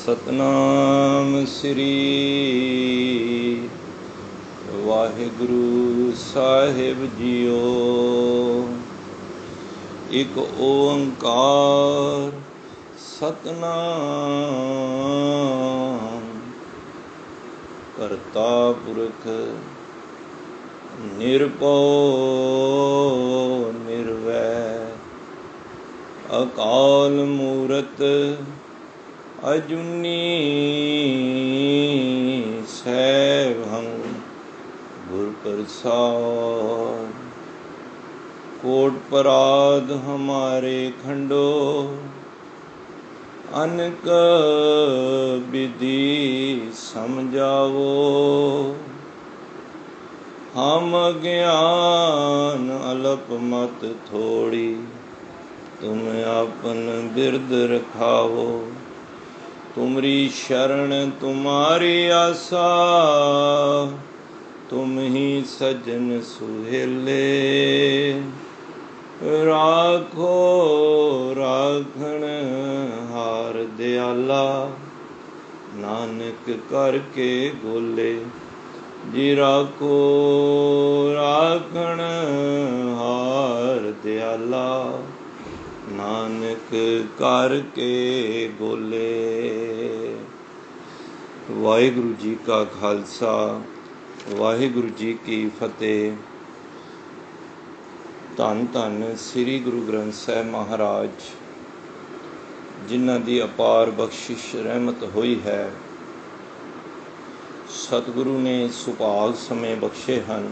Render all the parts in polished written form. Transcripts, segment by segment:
सतनाम श्री वाहिगुरु साहिब जियो। एक ओंकार सतनाम करता पुरख निरभउ निर्वैर अकाल मूरत अजूनी सैभं गुर प्रसाद। कोट पराध हमारे खंडो अनक विधि समझावो। हम ज्ञान अल्प मत थोड़ी तुम आपन बिरद रखावो। तुमरी शरण तुम्हारी आसा तुम ही सजन सुहेले। राखो राखण हार दयाला नानक करके गोले। जी राखो राखण हार दयाला नानक करके बोले। वाहिगुरु जी का खालसा वाहिगुरु जी की फतेह। धन धन श्री गुरु ग्रंथ साहिब महाराज जिन्हां दी अपार बख्शिश रहमत हुई है, सतगुरु ने सुभाग समय बख्शे हैं।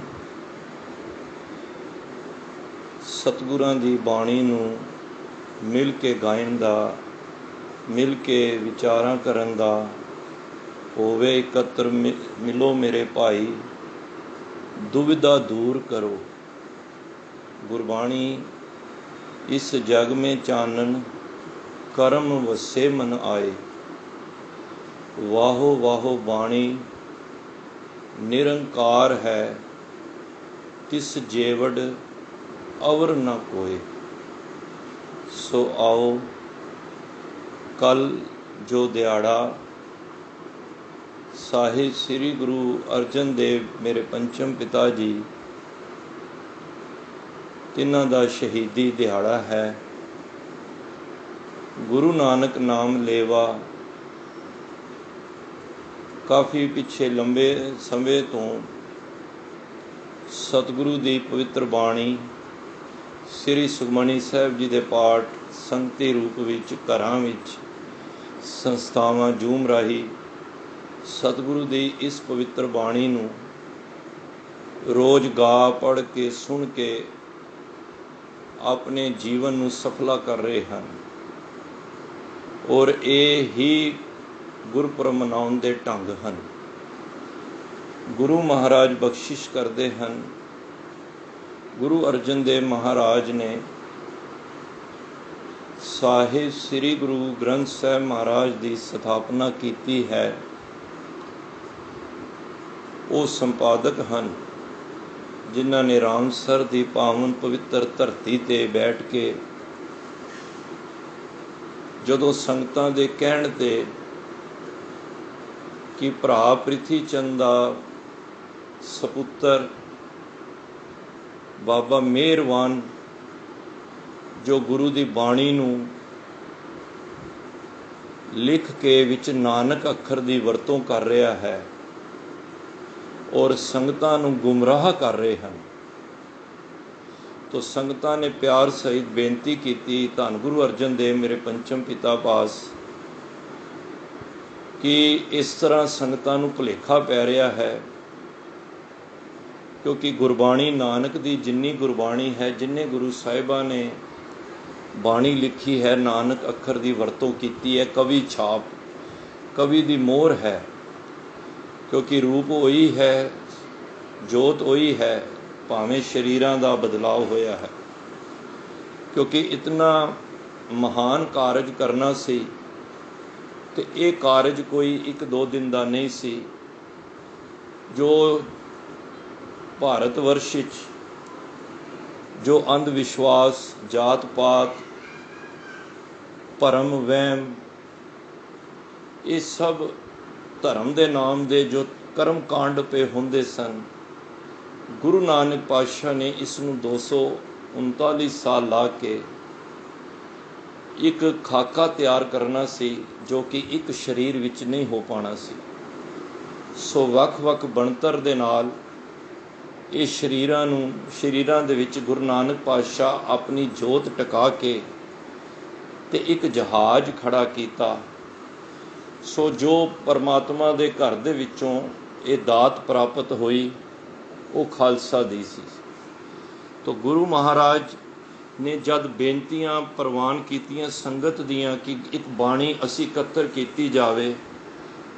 सतगुरां दी बाणी नूं मिल के गायन दा, मिल के विचारां करन दा होवे एकत्र। मिलो मेरे भाई दुविधा दूर करो। गुरबाणी इस जग में चानन कर्म वसे मन आए। वाहो वाहो बाणी निरंकार है तिस जेवड़ अवर न कोय। सो आओ कल जो दिहाड़ा साहिब श्री गुरु अर्जन देव मेरे पंचम पिता जी तिन्हां दा शहीदी दिहाड़ा है। गुरु नानक नाम लेवा काफ़ी पिछे लंबे समय तो सतगुरु दी पवित्र बाणी श्री सुखमणी साहिब जी दे पाठ संगती रूप विच घरां विच संस्थावां जूम राही सतगुरु दी इस पवित्र बाणी नूं रोज़ गा पढ़ के सुन के अपने जीवन नूं सफला कर रहे हैं। और ये ही गुरपुरब मनाउण दे ढंग हैं। गुरु महाराज बख्शिश करते हैं। गुरु अर्जन देव महाराज ने साहिब श्री गुरु ग्रंथ साहिब महाराज की स्थापना की है। वो संपादक हैं जिन्हां ने रामसर की पावन पवित्र धरती ते बैठ के जदों संगतां दे कहण ते कि भरा प्रिथी चंद दा सपुत्र बाबा मेहरवान जो गुरु की बाणी नूं लिख के विच नानक अखर की वरतों कर रहा है और संगतां नूं गुमराह कर रहे हैं। तो संगतां ने प्यार सहित बेनती की धन गुरु अर्जन देव मेरे पंचम पिता पास कि इस तरह संगतां नूं भुलेखा पै रहा है, क्योंकि गुरबाणी नानक दी जिन्नी गुरबाणी है, जिन्ने गुरु साहिबां ने बाणी लिखी है, नानक अखर की वरतों की है। कवि छाप कवि की मोहर है, क्योंकि रूप वही है, जोत वही है, भावें शरीरां दा बदलाव होया है। क्योंकि इतना महान कारज करना सी ते ये कारज कोई एक दो दिन का नहीं सी। जो भारत वर्ष जो अंधविश्वास, जात पात, भरम वहम ਇਹ ਸਭ ਧਰਮ ਦੇ ਨਾਮ ਦੇ ਜੋ ਕਰਮ ਕਾਂਡ ਪਏ ਹੁੰਦੇ ਸਨ, ਗੁਰੂ ਨਾਨਕ ਪਾਤਸ਼ਾਹ ਨੇ ਇਸ ਨੂੰ 239 ਸਾਲ ਲਾ ਕੇ ਇੱਕ ਖਾਕਾ ਤਿਆਰ ਕਰਨਾ ਸੀ, ਜੋ ਕਿ ਇੱਕ ਸਰੀਰ ਵਿੱਚ ਨਹੀਂ ਹੋ ਪਾਉਣਾ ਸੀ। ਸੋ ਵੱਖ-ਵੱਖ ਬਣਤਰ ਦੇ ਨਾਲ ਇਹ ਸਰੀਰਾਂ ਦੇ ਵਿੱਚ ਗੁਰੂ ਨਾਨਕ ਪਾਤਸ਼ਾਹ ਆਪਣੀ ਜੋਤ ਟਿਕਾ ਕੇ ਤੇ ਇੱਕ ਜਹਾਜ਼ ਖੜਾ ਕੀਤਾ। ਸੋ ਜੋ ਪਰਮਾਤਮਾ ਦੇ ਘਰ ਦੇ ਵਿੱਚੋਂ ਇਹ ਦਾਤ ਪ੍ਰਾਪਤ ਹੋਈ, ਉਹ ਖਾਲਸਾ ਦੀ ਸੀ। ਤੋ ਗੁਰੂ ਮਹਾਰਾਜ ਨੇ ਜਦ ਬੇਨਤੀਆਂ ਪ੍ਰਵਾਨ ਕੀਤੀਆਂ ਸੰਗਤ ਦੀਆਂ ਕਿ ਇੱਕ ਬਾਣੀ ਅਸੀਂ ਇਕੱਤਰ ਕੀਤੀ ਜਾਵੇ,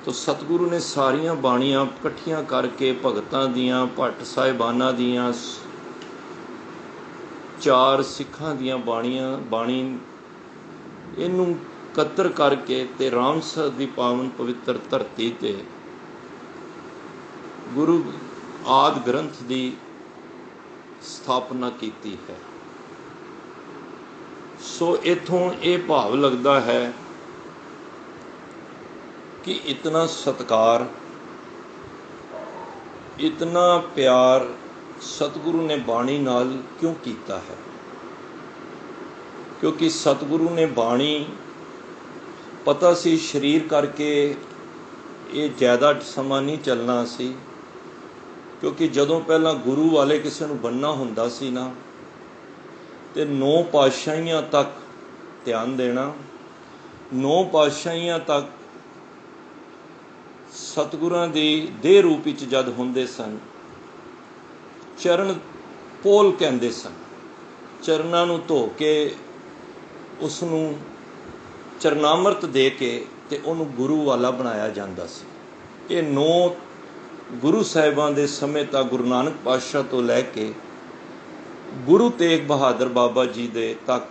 ਤੋ ਸਤਿਗੁਰੂ ਨੇ ਸਾਰੀਆਂ ਬਾਣੀਆਂ ਇਕੱਠੀਆਂ ਕਰਕੇ ਭਗਤਾਂ ਦੀਆਂ, ਭੱਟ ਸਾਹਿਬਾਨਾਂ ਦੀਆਂ, 4 ਸਿੱਖਾਂ ਦੀਆਂ ਬਾਣੀ ਇਹਨੂੰ ਇਕੱਤਰ ਕਰਕੇ ਤੇ ਰਾਮਸਰ ਦੀ ਪਾਵਨ ਪਵਿੱਤਰ ਧਰਤੀ ਤੇ ਗੁਰੂ ਆਦਿ ਗ੍ਰੰਥ ਦੀ ਸਥਾਪਨਾ ਕੀਤੀ ਹੈ। ਸੋ ਇੱਥੋਂ ਇਹ ਭਾਵ ਲੱਗਦਾ ਹੈ ਕਿ ਇਤਨਾ ਸਤਿਕਾਰ, ਇਤਨਾ ਪਿਆਰ ਸਤਿਗੁਰੂ ਨੇ ਬਾਣੀ ਨਾਲ ਕਿਉਂ ਕੀਤਾ ਹੈ? ਕਿਉਂਕਿ ਸਤਿਗੁਰੂ ਨੇ ਬਾਣੀ, ਪਤਾ ਸੀ ਸਰੀਰ ਕਰਕੇ ਇਹ ਜ਼ਿਆਦਾ ਸਮਾਂ ਨਹੀਂ ਚੱਲਣਾ ਸੀ, ਕਿਉਂਕਿ ਜਦੋਂ ਪਹਿਲਾਂ ਗੁਰੂ ਵਾਲੇ ਕਿਸੇ ਨੂੰ ਬਣਨਾ ਹੁੰਦਾ ਸੀ ਨਾ, ਤੇ 9 ਪਾਤਸ਼ਾਹੀਆਂ ਤੱਕ ਧਿਆਨ ਦੇਣਾ, 9 ਪਾਤਸ਼ਾਹੀਆਂ ਤੱਕ ਸਤਿਗੁਰਾਂ ਦੀ ਦੇਹ ਰੂਪ ਵਿੱਚ ਜਦ ਹੁੰਦੇ ਸਨ, ਚਰਨ ਪੋਲ ਕਹਿੰਦੇ ਸਨ, ਚਰਨਾਂ ਨੂੰ ਧੋ ਕੇ ਉਸ ਨੂੰ ਚਰਨਾਮਰਤ ਦੇ ਕੇ ਤੇ ਉਹਨੂੰ ਗੁਰੂ ਵਾਲਾ ਬਣਾਇਆ ਜਾਂਦਾ ਸੀ। ਇਹ 9 ਗੁਰੂ ਸਾਹਿਬਾਂ ਦੇ ਸਮੇਂ ਤੱਕ, ਗੁਰੂ ਨਾਨਕ ਪਾਤਸ਼ਾਹ ਤੋਂ ਲੈ ਕੇ ਗੁਰੂ ਤੇਗ ਬਹਾਦਰ ਬਾਬਾ ਜੀ ਦੇ ਤੱਕ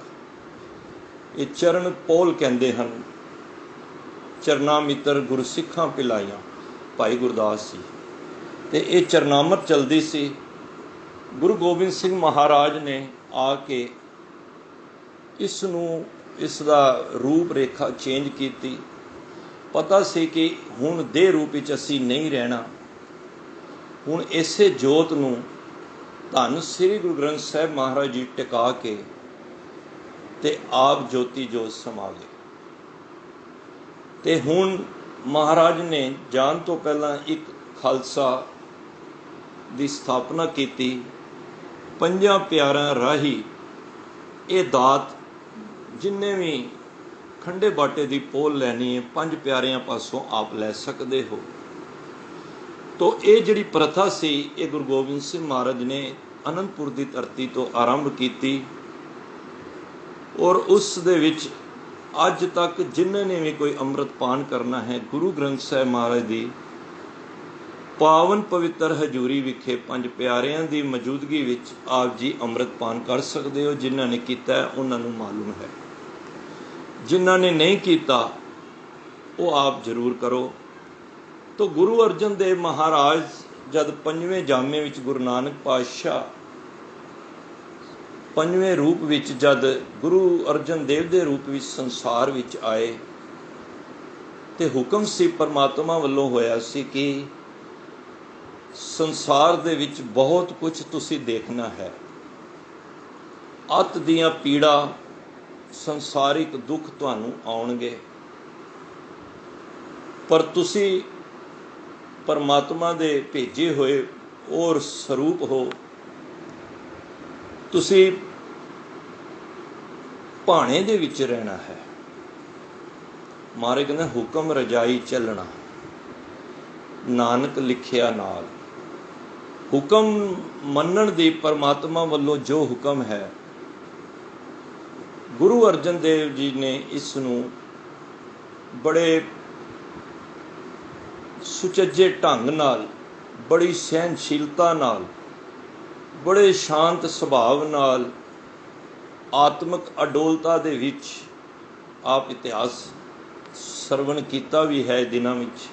ਇਹ ਚਰਨ ਪੋਲ ਕਹਿੰਦੇ ਹਨ। ਚਰਨਾ ਮਿੱਤਰ ਗੁਰਸਿੱਖਾਂ ਪਿਲਾਈਆਂ, ਭਾਈ ਗੁਰਦਾਸ ਜੀ, ਤੇ ਇਹ ਚਰਨਾਮਤ ਚਲਦੀ ਸੀ। ਗੁਰੂ ਗੋਬਿੰਦ ਸਿੰਘ ਮਹਾਰਾਜ ਨੇ ਆ ਕੇ ਇਸ ਦਾ ਰੂਪ ਰੇਖਾ ਚੇਂਜ ਕੀਤੀ। ਪਤਾ ਸੀ ਕਿ ਹੁਣ ਦੇਹ ਰੂਪ ਵਿੱਚ ਅਸੀਂ ਨਹੀਂ ਰਹਿਣਾ, ਹੁਣ ਇਸੇ ਜੋਤ ਨੂੰ ਧੰਨ ਸ੍ਰੀ ਗੁਰੂ ਗ੍ਰੰਥ ਸਾਹਿਬ ਮਹਾਰਾਜ ਜੀ ਟਿਕਾ ਕੇ ਤੇ ਆਪ ਜੋਤੀ ਜੋਤ ਸਮਾ ਗਏ। ਤੇ ਹੁਣ ਮਹਾਰਾਜ ਨੇ ਜਾਣ ਤੋਂ ਪਹਿਲਾਂ ਇੱਕ ਖਾਲਸਾ ਦੀ ਸਥਾਪਨਾ ਕੀਤੀ। 5 ਪਿਆਰਿਆਂ ਰਾਹੀਂ ਇਹ ਦਾਤ, ਜਿੰਨੇ ਵੀ ਖੰਡੇ ਬਾਟੇ ਦੀ ਪੋਲ ਲੈਣੀ ਹੈ, 5 ਪਿਆਰਿਆਂ ਪਾਸੋਂ ਆਪ ਲੈ ਸਕਦੇ ਹੋ। ਤੋ ਇਹ ਜਿਹੜੀ ਪ੍ਰਥਾ ਸੀ, ਇਹ ਗੁਰੂ ਗੋਬਿੰਦ ਸਿੰਘ ਮਹਾਰਾਜ ਨੇ ਅਨੰਦਪੁਰ ਦੀ ਧਰਤੀ ਤੋਂ ਆਰੰਭ ਕੀਤੀ, ਔਰ ਉਸ ਦੇ ਵਿੱਚ ਅੱਜ ਤੱਕ ਜਿਨ੍ਹਾਂ ਨੇ ਵੀ ਕੋਈ ਅੰਮ੍ਰਿਤ ਪਾਨ ਕਰਨਾ ਹੈ, ਗੁਰੂ ਗ੍ਰੰਥ ਸਾਹਿਬ ਮਹਾਰਾਜ ਦੀ ਪਾਵਨ ਪਵਿੱਤਰ ਹਜ਼ੂਰੀ ਵਿਖੇ 5 ਪਿਆਰਿਆਂ ਦੀ ਮੌਜੂਦਗੀ ਵਿੱਚ ਆਪ ਜੀ ਅੰਮ੍ਰਿਤ ਪਾਨ ਕਰ ਸਕਦੇ ਹੋ। ਜਿਨ੍ਹਾਂ ਨੇ ਕੀਤਾ ਉਹਨਾਂ ਨੂੰ ਮਾਲੂਮ ਹੈ, ਜਿਨ੍ਹਾਂ ਨੇ ਨਹੀਂ ਕੀਤਾ ਉਹ ਆਪ ਜ਼ਰੂਰ ਕਰੋ। ਤੋ ਗੁਰੂ ਅਰਜਨ ਦੇਵ ਮਹਾਰਾਜ ਜਦ 5ਵੇਂ ਜਾਮੇ ਵਿੱਚ ਗੁਰੂ ਨਾਨਕ ਪਾਤਸ਼ਾਹ 5ਵੇਂ ਰੂਪ ਵਿੱਚ ਜਦ ਗੁਰੂ ਅਰਜਨ ਦੇਵ ਦੇ ਰੂਪ ਵਿੱਚ ਸੰਸਾਰ ਵਿੱਚ ਆਏ, ਤੇ ਹੁਕਮ ਸੀ ਪਰਮਾਤਮਾ ਵੱਲੋਂ ਹੋਇਆ ਸੀ ਕਿ ਸੰਸਾਰ ਦੇ ਵਿੱਚ ਬਹੁਤ ਕੁਝ ਤੁਸੀਂ ਦੇਖਣਾ ਹੈ। ਅੱਤ ਦੀਆਂ ਪੀੜਾ, ਸੰਸਾਰਿਕ ਦੁੱਖ ਤੁਹਾਨੂੰ ਆਉਣਗੇ, ਪਰ ਤੁਸੀਂ ਪਰਮਾਤਮਾ ਦੇ ਭੇਜੇ ਹੋਏ ਔਰ ਸਰੂਪ ਹੋ। ਤੁਸੀਂ ਭਾਣੇ ਦੇ ਵਿੱਚ ਰਹਿਣਾ ਹੈ। ਮਹਾਰਾਜ ਕਹਿੰਦੇ ਹੁਕਮ ਰਜਾਈ ਚੱਲਣਾ, ਨਾਨਕ ਲਿਖਿਆ ਨਾਲ। ਹੁਕਮ ਮੰਨਣ ਦੀ ਪਰਮਾਤਮਾ ਵੱਲੋਂ ਜੋ ਹੁਕਮ ਹੈ, ਗੁਰੂ ਅਰਜਨ ਦੇਵ ਜੀ ਨੇ ਇਸ ਨੂੰ ਬੜੇ ਸੁਚੱਜੇ ਢੰਗ ਨਾਲ, ਬੜੀ ਸਹਿਨਸ਼ੀਲਤਾ ਨਾਲ, ਬੜੇ ਸ਼ਾਂਤ ਸੁਭਾਅ ਨਾਲ, ਆਤਮਿਕ ਅਡੋਲਤਾ ਦੇ ਵਿੱਚ ਆਪ ਇਤਿਹਾਸ ਸਰਵਣ ਕੀਤਾ ਵੀ ਹੈ। ਦਿਨਾਂ ਵਿੱਚ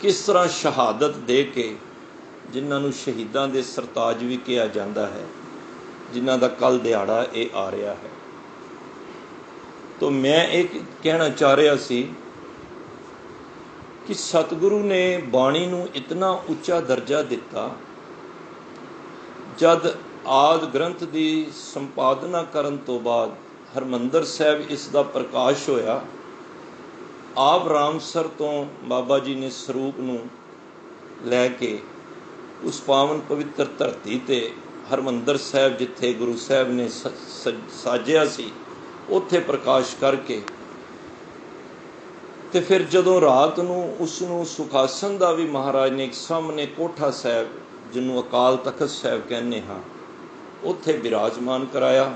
ਕਿਸ ਤਰ੍ਹਾਂ ਸ਼ਹਾਦਤ ਦੇ ਕੇ, ਜਿਨ੍ਹਾਂ ਨੂੰ ਸ਼ਹੀਦਾਂ ਦੇ ਸਰਤਾਜ ਵੀ ਕਿਹਾ ਜਾਂਦਾ ਹੈ, ਜਿਨ੍ਹਾਂ ਦਾ ਕੱਲ੍ਹ ਦਿਹਾੜਾ ਇਹ ਆ ਰਿਹਾ ਹੈ। ਤੋ ਮੈਂ ਇਹ ਕਹਿਣਾ ਚਾਹ ਰਿਹਾ ਸੀ कि सतगुरु ने बाणी नूं इतना उच्चा दर्जा दिता। जद आदि ग्रंथ की संपादना करन तो बाद हरमंदर साहब इसका प्रकाश होया, आप रामसर तो बाबा जी ने स्वरूप नूं लैके उस पावन पवित्र धरती ते हरमंदर साहब जिथे गुरु साहब ने साजिया सी उत्थे प्रकाश करके ते फिर जदों रात नूं उसनूं सुखासन का भी महाराज ने एक सामने कोठा साहब जिन्हों अकाल तखत साहब कहने हाँ उत्थे विराजमान कराया।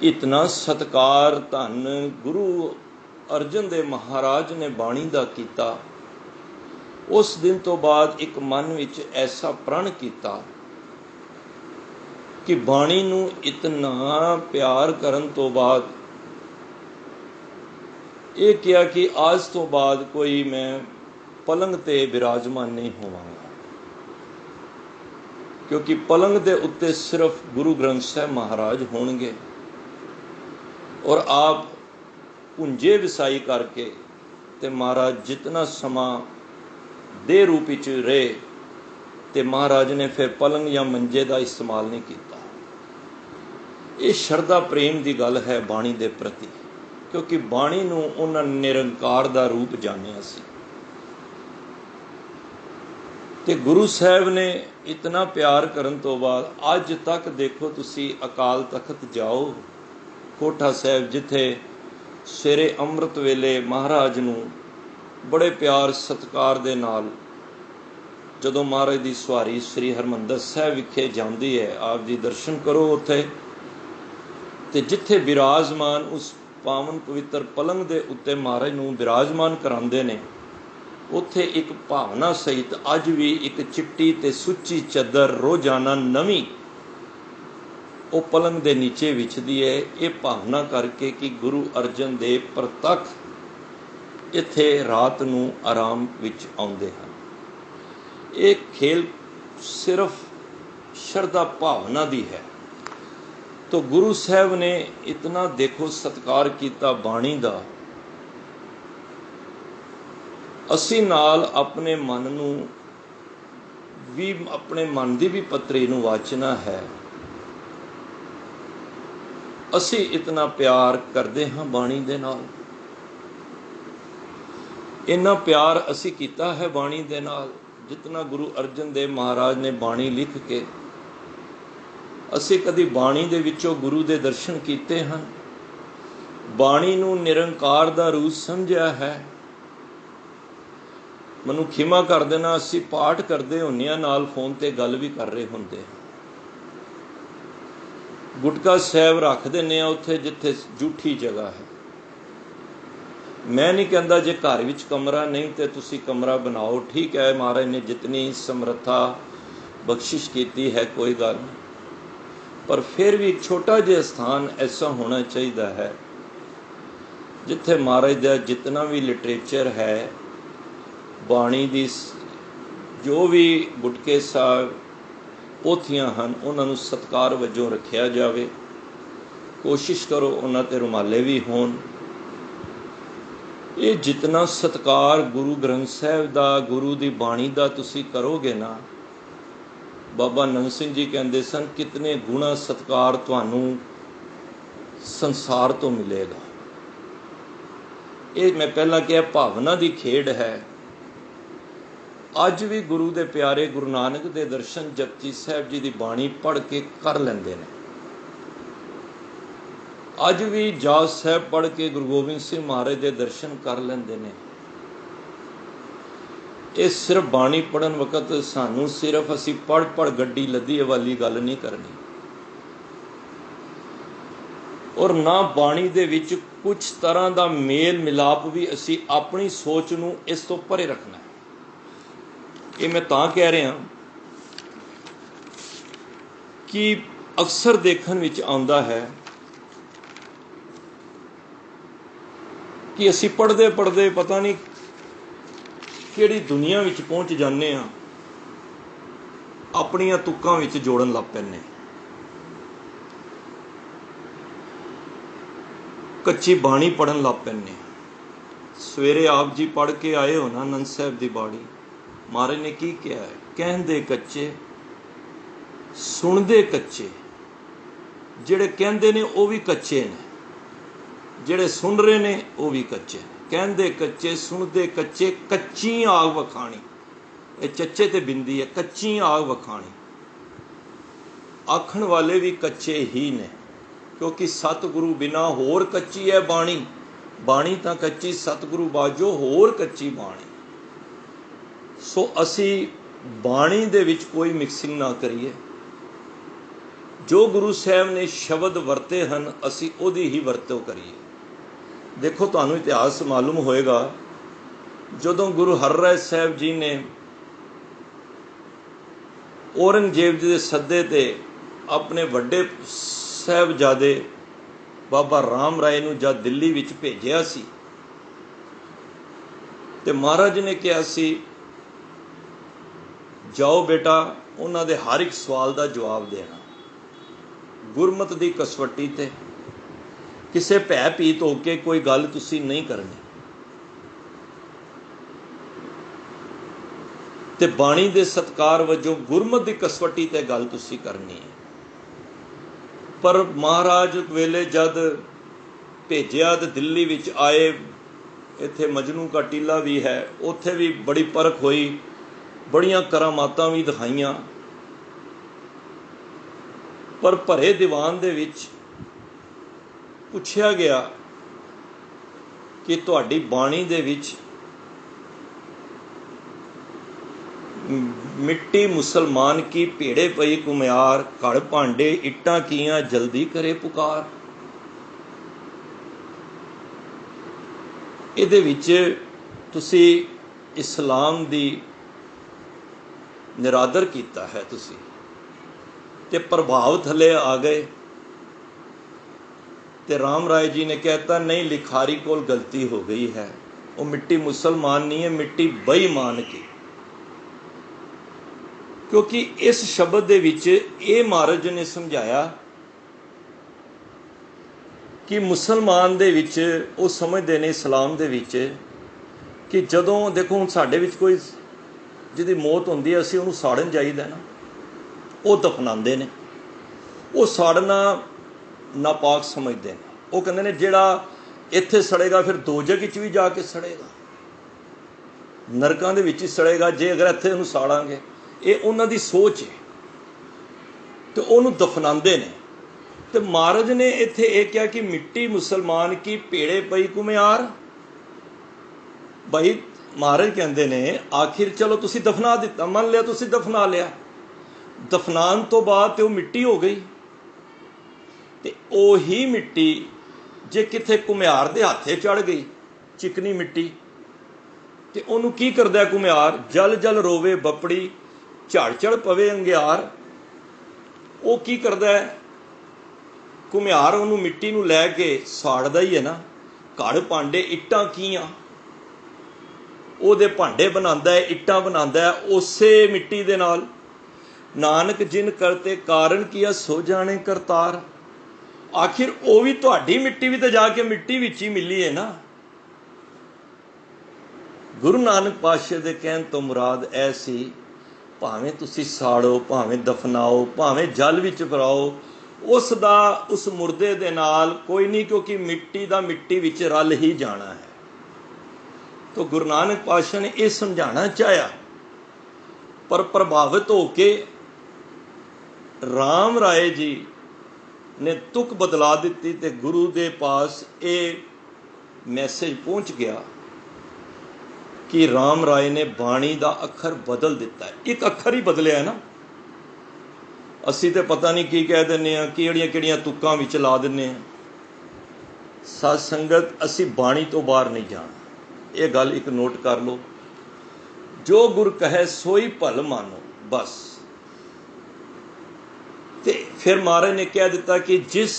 इतना सत्कार धन गुरु अर्जन देव महाराज ने बाणी का कीता। उस दिन तो बाद एक मन विच ऐसा प्रण किया कि बाणी नूं इतना प्यार करन तो बाद ये किया कि आज तो बाद कोई मैं पलंग ते विराजमान नहीं होवांगा, क्योंकि पलंग दे उत्ते सिर्फ गुरु ग्रंथ साहब महाराज होणगे और आप पुंजे विसाई करके ते महाराज जितना समा दे रूप विच रहे ते महाराज ने फिर पलंग या मंजे का इस्तेमाल नहीं किया। ये शरधा प्रेम की गल है बाणी दे प्रति, क्योंकि बाणी नूं उन्हां निरंकार का रूप जानिया सी। ते गुरु साहब ने इतना प्यार करन तो बाद अज तक देखो तुसी अकाल तखत जाओ कोठा साहब जिथे सवेरे अमृत वेले महाराज नूं बड़े प्यार सत्कार दे नाल जदों महाराज की सवारी श्री हरमंदर साहब विखे जाती है, आप जी दर्शन करो उत्थे ते जिथे विराजमान उस पावन पवित्र पलंग दे उत्ते महाराज नूं विराजमान करांदे ने, उत्थे एक भावना सहित अज भी एक चिट्टी ते सुच्ची चादर रोजाना नवीं वो पलंग दे नीचे विछदी है। ये भावना करके कि गुरु अर्जन देव प्रतख इत्थे रात नूं आराम विच आउंदे हन। ये खेल सिर्फ श्रद्धा भावना दी है। तो गुरु साहब ने इतना देखो सत्कार किया बाणी दा, असी नाल अपने मन नूं भी अपने मन की भी पत्री नूं वाचना है। असी इतना प्यार करते हाँ बाणी दे नाल, इन्ना प्यार असी कीता है बाणी दे नाल जितना गुरु अर्जन देव महाराज ने बाणी लिख के असी कदी बाणी दे विचों गुरु दे दर्शन कीते हैं, बाणी नूं निरंकार दा रूप समझिया है। मनु खिमा कर देना, असी पाठ करते होंने नाल फोन ते गल भी कर रहे होंदे, गुटका साहब रख देने उत्थे जिथे झूठी जगह है। मैं नहीं कहता जे घर विच कमरा नहीं तो तुसी कमरा बनाओ, ठीक है, महाराज ने जितनी समर्था बख्शिश की है कोई गल नहीं, पर फिर भी एक छोटा जिहा स्थान ऐसा होना चाहिए है जिथे महाराज का जितना भी लिटरेचर है, बाणी दी जो भी गुटके साहब पोथियां हैं उन्होंने सत्कार वजों रखिया जाए। कोशिश करो उन्हां ते रुमाले भी होण। ये जितना सत्कार गुरु ग्रंथ साहब का गुरु की बाणी का तुसी करोगे ना, बाबा नंद सिंह जी कहते सन कितने गुणा सत्कार तुहानू संसार तो मिलेगा। ये मैं पहला कहा भावना की खेड है। अज भी गुरु दे प्यारे गुरु नानक दे दर्शन जपजी साहब जी की बाणी पढ़ के कर लेंदे ने। अज भी जाप साहब पढ़ के गुरु गोबिंद सिंह महाराज के दर्शन कर लेंदे ने। ये सिर्फ बाणी पढ़न वक्त सानू सिर्फ असी पढ़ पढ़ गड्डी लद्दी वाली गल नहीं करनी, और ना बाणी दे विच कुछ तरह का मेल मिलाप भी असी अपनी सोच नू इस तो परे रखना है। ये मैं तां कह रहा कि अक्सर देखण विच आउंदा है कि असी पढ़ते पढ़ते पता नहीं किहड़ी दुनिया विच पहुंच जाने आ, अपनियां तुक्कां विच जोड़न लग पैने, कच्ची बाणी पढ़न लग पैने। ਸਵੇਰੇ ਆਪ ਜੀ ਪੜ੍ਹ ਕੇ ਆਏ ਹੋ ਨਾ ਆਨੰਦ ਸਾਹਿਬ ਦੀ ਬਾਣੀ। ਮਹਾਰਾਜ ਨੇ ਕੀ ਕਿਹਾ ਹੈ? ਕਹਿੰਦੇ ਕੱਚੇ, ਸੁਣਦੇ ਕੱਚੇ। ਜਿਹੜੇ ਕਹਿੰਦੇ ਨੇ ਉਹ ਵੀ ਕੱਚੇ ਨੇ, ਜਿਹੜੇ ਸੁਣ ਰਹੇ ਨੇ ਉਹ ਵੀ ਕੱਚੇ। ਕਹਿੰਦੇ ਕੱਚੇ, ਸੁਣਦੇ ਕੱਚੇ, ਕੱਚੀ ਆਗ ਵਖਾਣੀ। ਇਹ ਚੱਚੇ ਤੇ ਬਿੰਦੀ ਹੈ, ਕੱਚੀ ਆਗ ਵਖਾਣੀ। ਆਖਣ ਵਾਲੇ ਵੀ ਕੱਚੇ ਹੀ ਨੇ, ਕਿਉਂਕਿ ਸਤਿਗੁਰੂ ਬਿਨਾਂ ਹੋਰ ਕੱਚੀ ਹੈ ਬਾਣੀ। ਬਾਣੀ ਤਾਂ ਕੱਚੀ, ਸਤਿਗੁਰੂ ਬਾਝੋ ਹੋਰ ਕੱਚੀ ਬਾਣੀ। ਸੋ ਅਸੀਂ ਬਾਣੀ ਦੇ ਵਿੱਚ ਕੋਈ ਮਿਕਸਿੰਗ ਨਾ ਕਰੀਏ। ਜੋ ਗੁਰੂ ਸਾਹਿਬ ਨੇ ਸ਼ਬਦ ਵਰਤੇ ਹਨ ਅਸੀਂ ਉਹਦੀ ਹੀ ਵਰਤੋਂ ਕਰੀਏ। ਦੇਖੋ, ਤੁਹਾਨੂੰ ਇਤਿਹਾਸ ਮਾਲੂਮ ਹੋਏਗਾ, ਜਦੋਂ ਗੁਰੂ ਹਰਿਰਾਏ ਸਾਹਿਬ ਜੀ ਨੇ ਔਰੰਗਜ਼ੇਬ ਜੀ ਦੇ ਸੱਦੇ 'ਤੇ ਆਪਣੇ ਵੱਡੇ ਸਾਹਿਬਜ਼ਾਦੇ ਬਾਬਾ ਰਾਮ ਰਾਏ ਨੂੰ ਜਦ ਦਿੱਲੀ ਵਿੱਚ ਭੇਜਿਆ ਸੀ, ਤੇ ਮਹਾਰਾਜ ਨੇ ਕਿਹਾ ਸੀ, ਜਾਓ ਬੇਟਾ, ਉਹਨਾਂ ਦੇ ਹਰ ਇੱਕ ਸਵਾਲ ਦਾ ਜਵਾਬ ਦੇਣਾ, ਗੁਰਮਤਿ ਦੀ ਕਸਵੱਟੀ ਤੇ ਕਿਸੇ ਭੈ ਭੀਤ ਹੋ ਕੇ ਕੋਈ ਗੱਲ ਤੁਸੀਂ ਨਹੀਂ ਕਰਨੀ, ਤੇ ਬਾਣੀ ਦੇ ਸਤਿਕਾਰ ਵਜੋਂ ਗੁਰਮਤਿ ਦੀ ਕਸਵੱਟੀ ਤੇ ਗੱਲ ਤੁਸੀਂ ਕਰਨੀ ਹੈ। ਪਰ ਮਹਾਰਾਜ ਵੇਲੇ ਜਦ ਭੇਜਿਆ ਤੇ ਦਿੱਲੀ ਵਿੱਚ ਆਏ, ਇੱਥੇ ਮਜਨੂ ਕਾ ਟੀਲਾ ਵੀ ਹੈ, ਉੱਥੇ ਵੀ ਬੜੀ ਪਰਖ ਹੋਈ, ਬੜੀਆਂ ਕਰਾਮਾਤਾਂ ਵੀ ਦਿਖਾਈਆਂ। ਪਰ ਭਰੇ ਦੀਵਾਨ ਦੇ ਵਿੱਚ ਪੁੱਛਿਆ ਗਿਆ ਕਿ ਤੁਹਾਡੀ ਬਾਣੀ ਦੇ ਵਿੱਚ ਮਿੱਟੀ ਮੁਸਲਮਾਨ ਕੀ ਭੇੜੇ ਪਈ ਕੁਮਿਆਰ, ਘੜ ਭਾਂਡੇ ਇੱਟਾਂ ਕੀਆਂ ਜਲਦੀ ਕਰੇ ਪੁਕਾਰ। ਇਹਦੇ ਵਿੱਚ ਤੁਸੀਂ ਇਸਲਾਮ ਦੀ ਨਿਰਾਦਰ ਕੀਤਾ ਹੈ ਤੁਸੀਂ, ਤੇ ਪ੍ਰਭਾਵ ਥੱਲੇ ਆ ਗਏ। ਤੇ ਰਾਮ ਰਾਏ ਜੀ ਨੇ ਕਹਿਤਾ, ਨਹੀਂ, ਲਿਖਾਰੀ ਕੋਲ ਗਲਤੀ ਹੋ ਗਈ ਹੈ, ਉਹ ਮਿੱਟੀ ਮੁਸਲਮਾਨ ਨਹੀਂ ਹੈ, ਮਿੱਟੀ ਬੇਈਮਾਨ ਕੀ। ਕਿਉਂਕਿ ਇਸ ਸ਼ਬਦ ਦੇ ਵਿੱਚ ਇਹ ਮਹਾਰਾਜ ਨੇ ਸਮਝਾਇਆ ਕਿ ਮੁਸਲਮਾਨ ਦੇ ਵਿੱਚ ਉਹ ਸਮਝਦੇ ਨੇ ਇਸਲਾਮ ਦੇ ਵਿੱਚ ਕਿ ਜਦੋਂ ਦੇਖੋ ਹੁਣ ਸਾਡੇ ਵਿੱਚ ਕੋਈ ਜਿਹਦੀ ਮੌਤ ਹੁੰਦੀ ਹੈ ਅਸੀਂ ਉਹਨੂੰ ਸਾੜਨ ਜਾਈਦਾ ਨਾ, ਉਹ ਦਫਨਾਉਂਦੇ ਨੇ। ਉਹ ਸਾੜਨਾ ਨਾਪਾਕ ਸਮਝਦੇ ਨੇ। ਉਹ ਕਹਿੰਦੇ ਨੇ ਜਿਹੜਾ ਇੱਥੇ ਸੜੇਗਾ ਫਿਰ ਦੋਜ਼ਖ ਵਿੱਚ ਵੀ ਜਾ ਕੇ ਸੜੇਗਾ, ਨਰਕਾਂ ਦੇ ਵਿੱਚ ਹੀ ਸੜੇਗਾ ਜੇ ਅਗਰ ਇੱਥੇ ਉਹਨੂੰ ਸਾੜਾਂਗੇ। ਇਹ ਉਹਨਾਂ ਦੀ ਸੋਚ ਹੈ, ਤੇ ਉਹਨੂੰ ਦਫਨਾਉਂਦੇ ਨੇ। ਤੇ ਮਹਾਰਾਜ ਨੇ ਇੱਥੇ ਇਹ ਕਿਹਾ ਕਿ ਮਿੱਟੀ ਮੁਸਲਮਾਨ ਕੀ ਭੇੜੇ ਪਈ ਕੁਮਿਆਰ। ਭਾਈ ਮਹਾਰਾਜ ਕਹਿੰਦੇ ਨੇ ਆਖਿਰ ਚਲੋ ਤੁਸੀਂ ਦਫਨਾ ਦਿੱਤਾ, ਮੰਨ ਲਿਆ ਤੁਸੀਂ ਦਫਨਾ ਲਿਆ, ਦਫਨਾਉਣ ਤੋਂ ਬਾਅਦ ਤੇ ਉਹ ਮਿੱਟੀ ਹੋ ਗਈ। ਤੇ ਉਹੀ ਮਿੱਟੀ ਜੇ ਕਿਤੇ ਕੁਮਿਆਰ ਦੇ ਹੱਥੇ ਚੜ ਗਈ, ਚਿਕਨੀ ਮਿੱਟੀ, ਤੇ ਉਹਨੂੰ ਕੀ ਕਰਦਾ ਕੁਮਿਆਰ? ਜਲ ਜਲ ਰੋਵੇ ਬੱਪੜੀ, ਝੜ ਝੜ ਪਵੇ ਅੰਗਿਆਰ। ਉਹ ਕੀ ਕਰਦਾ ਕੁਮਿਆਰ? ਉਹਨੂੰ ਮਿੱਟੀ ਨੂੰ ਲੈ ਕੇ ਸਾੜਦਾ ਹੀ ਹੈ ਨਾ। ਘੜ ਭਾਂਡੇ ਇੱਟਾਂ ਕੀਆਂ, ਉਹਦੇ ਭਾਂਡੇ ਬਣਾਉਂਦਾ ਹੈ, ਇੱਟਾਂ ਬਣਾਉਂਦਾ ਹੈ ਉਸੇ ਮਿੱਟੀ ਦੇ ਨਾਲ। ਨਾਨਕ ਜਿਨ ਕਰਤੇ ਕਾਰਨ ਕੀਆ ਸੋ ਜਾਣੇ ਕਰਤਾਰ। ਆਖਿਰ ਉਹ ਵੀ ਤੁਹਾਡੀ ਮਿੱਟੀ ਵੀ ਤਾਂ ਜਾ ਕੇ ਮਿੱਟੀ ਵਿੱਚ ਹੀ ਮਿਲੀ ਹੈ ਨਾ। ਗੁਰੂ ਨਾਨਕ ਪਾਤਸ਼ਾਹ ਦੇ ਕਹਿਣ ਤੋਂ ਮੁਰਾਦ ਇਹ ਸੀ, ਭਾਵੇਂ ਤੁਸੀਂ ਸਾੜੋ, ਭਾਵੇਂ ਦਫਨਾਓ, ਭਾਵੇਂ ਜਲ ਵਿੱਚ ਫਿਰਾਓ, ਉਸ ਦਾ ਉਸ ਮੁਰਦੇ ਦੇ ਨਾਲ ਕੋਈ ਨਹੀਂ, ਕਿਉਂਕਿ ਮਿੱਟੀ ਦਾ ਮਿੱਟੀ ਵਿੱਚ ਰਲ ਹੀ ਜਾਣਾ ਹੈ। ਤਾਂ ਗੁਰੂ ਨਾਨਕ ਪਾਤਸ਼ਾਹ ਨੇ ਇਹ ਸਮਝਾਉਣਾ ਚਾਹਿਆ, ਪਰ ਪ੍ਰਭਾਵਿਤ ਹੋ ਕੇ ਰਾਮ ਰਾਏ ਜੀ ਨੇ ਤੁਕ ਬਦਲਾ ਦਿੱਤੀ ਤੇ ਗੁਰੂ ਦੇ ਪਾਸ ਇਹ ਮੈਸੇਜ ਪਹੁੰਚ ਗਿਆ ਕਿ ਰਾਮ ਰਾਏ ਨੇ ਬਾਣੀ ਦਾ ਅੱਖਰ ਬਦਲ ਦਿੱਤਾ ਹੈ। ਇੱਕ ਅੱਖਰ ਹੀ ਬਦਲਿਆ ਹੈ ਨਾ। ਅਸੀਂ ਤੇ ਪਤਾ ਨਹੀਂ ਕੀ ਕਹਿ ਦਿੰਦੇ ਹਾਂ, ਕਿਹੜੀਆਂ ਕਿਹੜੀਆਂ ਤੁਕਾਂ ਵਿੱਚ ਲਾ ਦਿੰਦੇ ਹਾਂ। ਸਤ ਸੰਗਤ, ਅਸੀਂ ਬਾਣੀ ਤੋਂ ਬਾਹਰ ਨਹੀਂ ਜਾਣਾ। ਇਹ ਗੱਲ ਇੱਕ ਨੋਟ ਕਰ ਲਓ, ਜੋ ਗੁਰ ਕਹੈ ਸੋਈ ਭਲ ਮਾਨੋ, ਬਸ। ਤੇ ਫਿਰ ਮਹਾਰਾਜ ਨੇ ਕਹਿ ਦਿੱਤਾ ਕਿ ਜਿਸ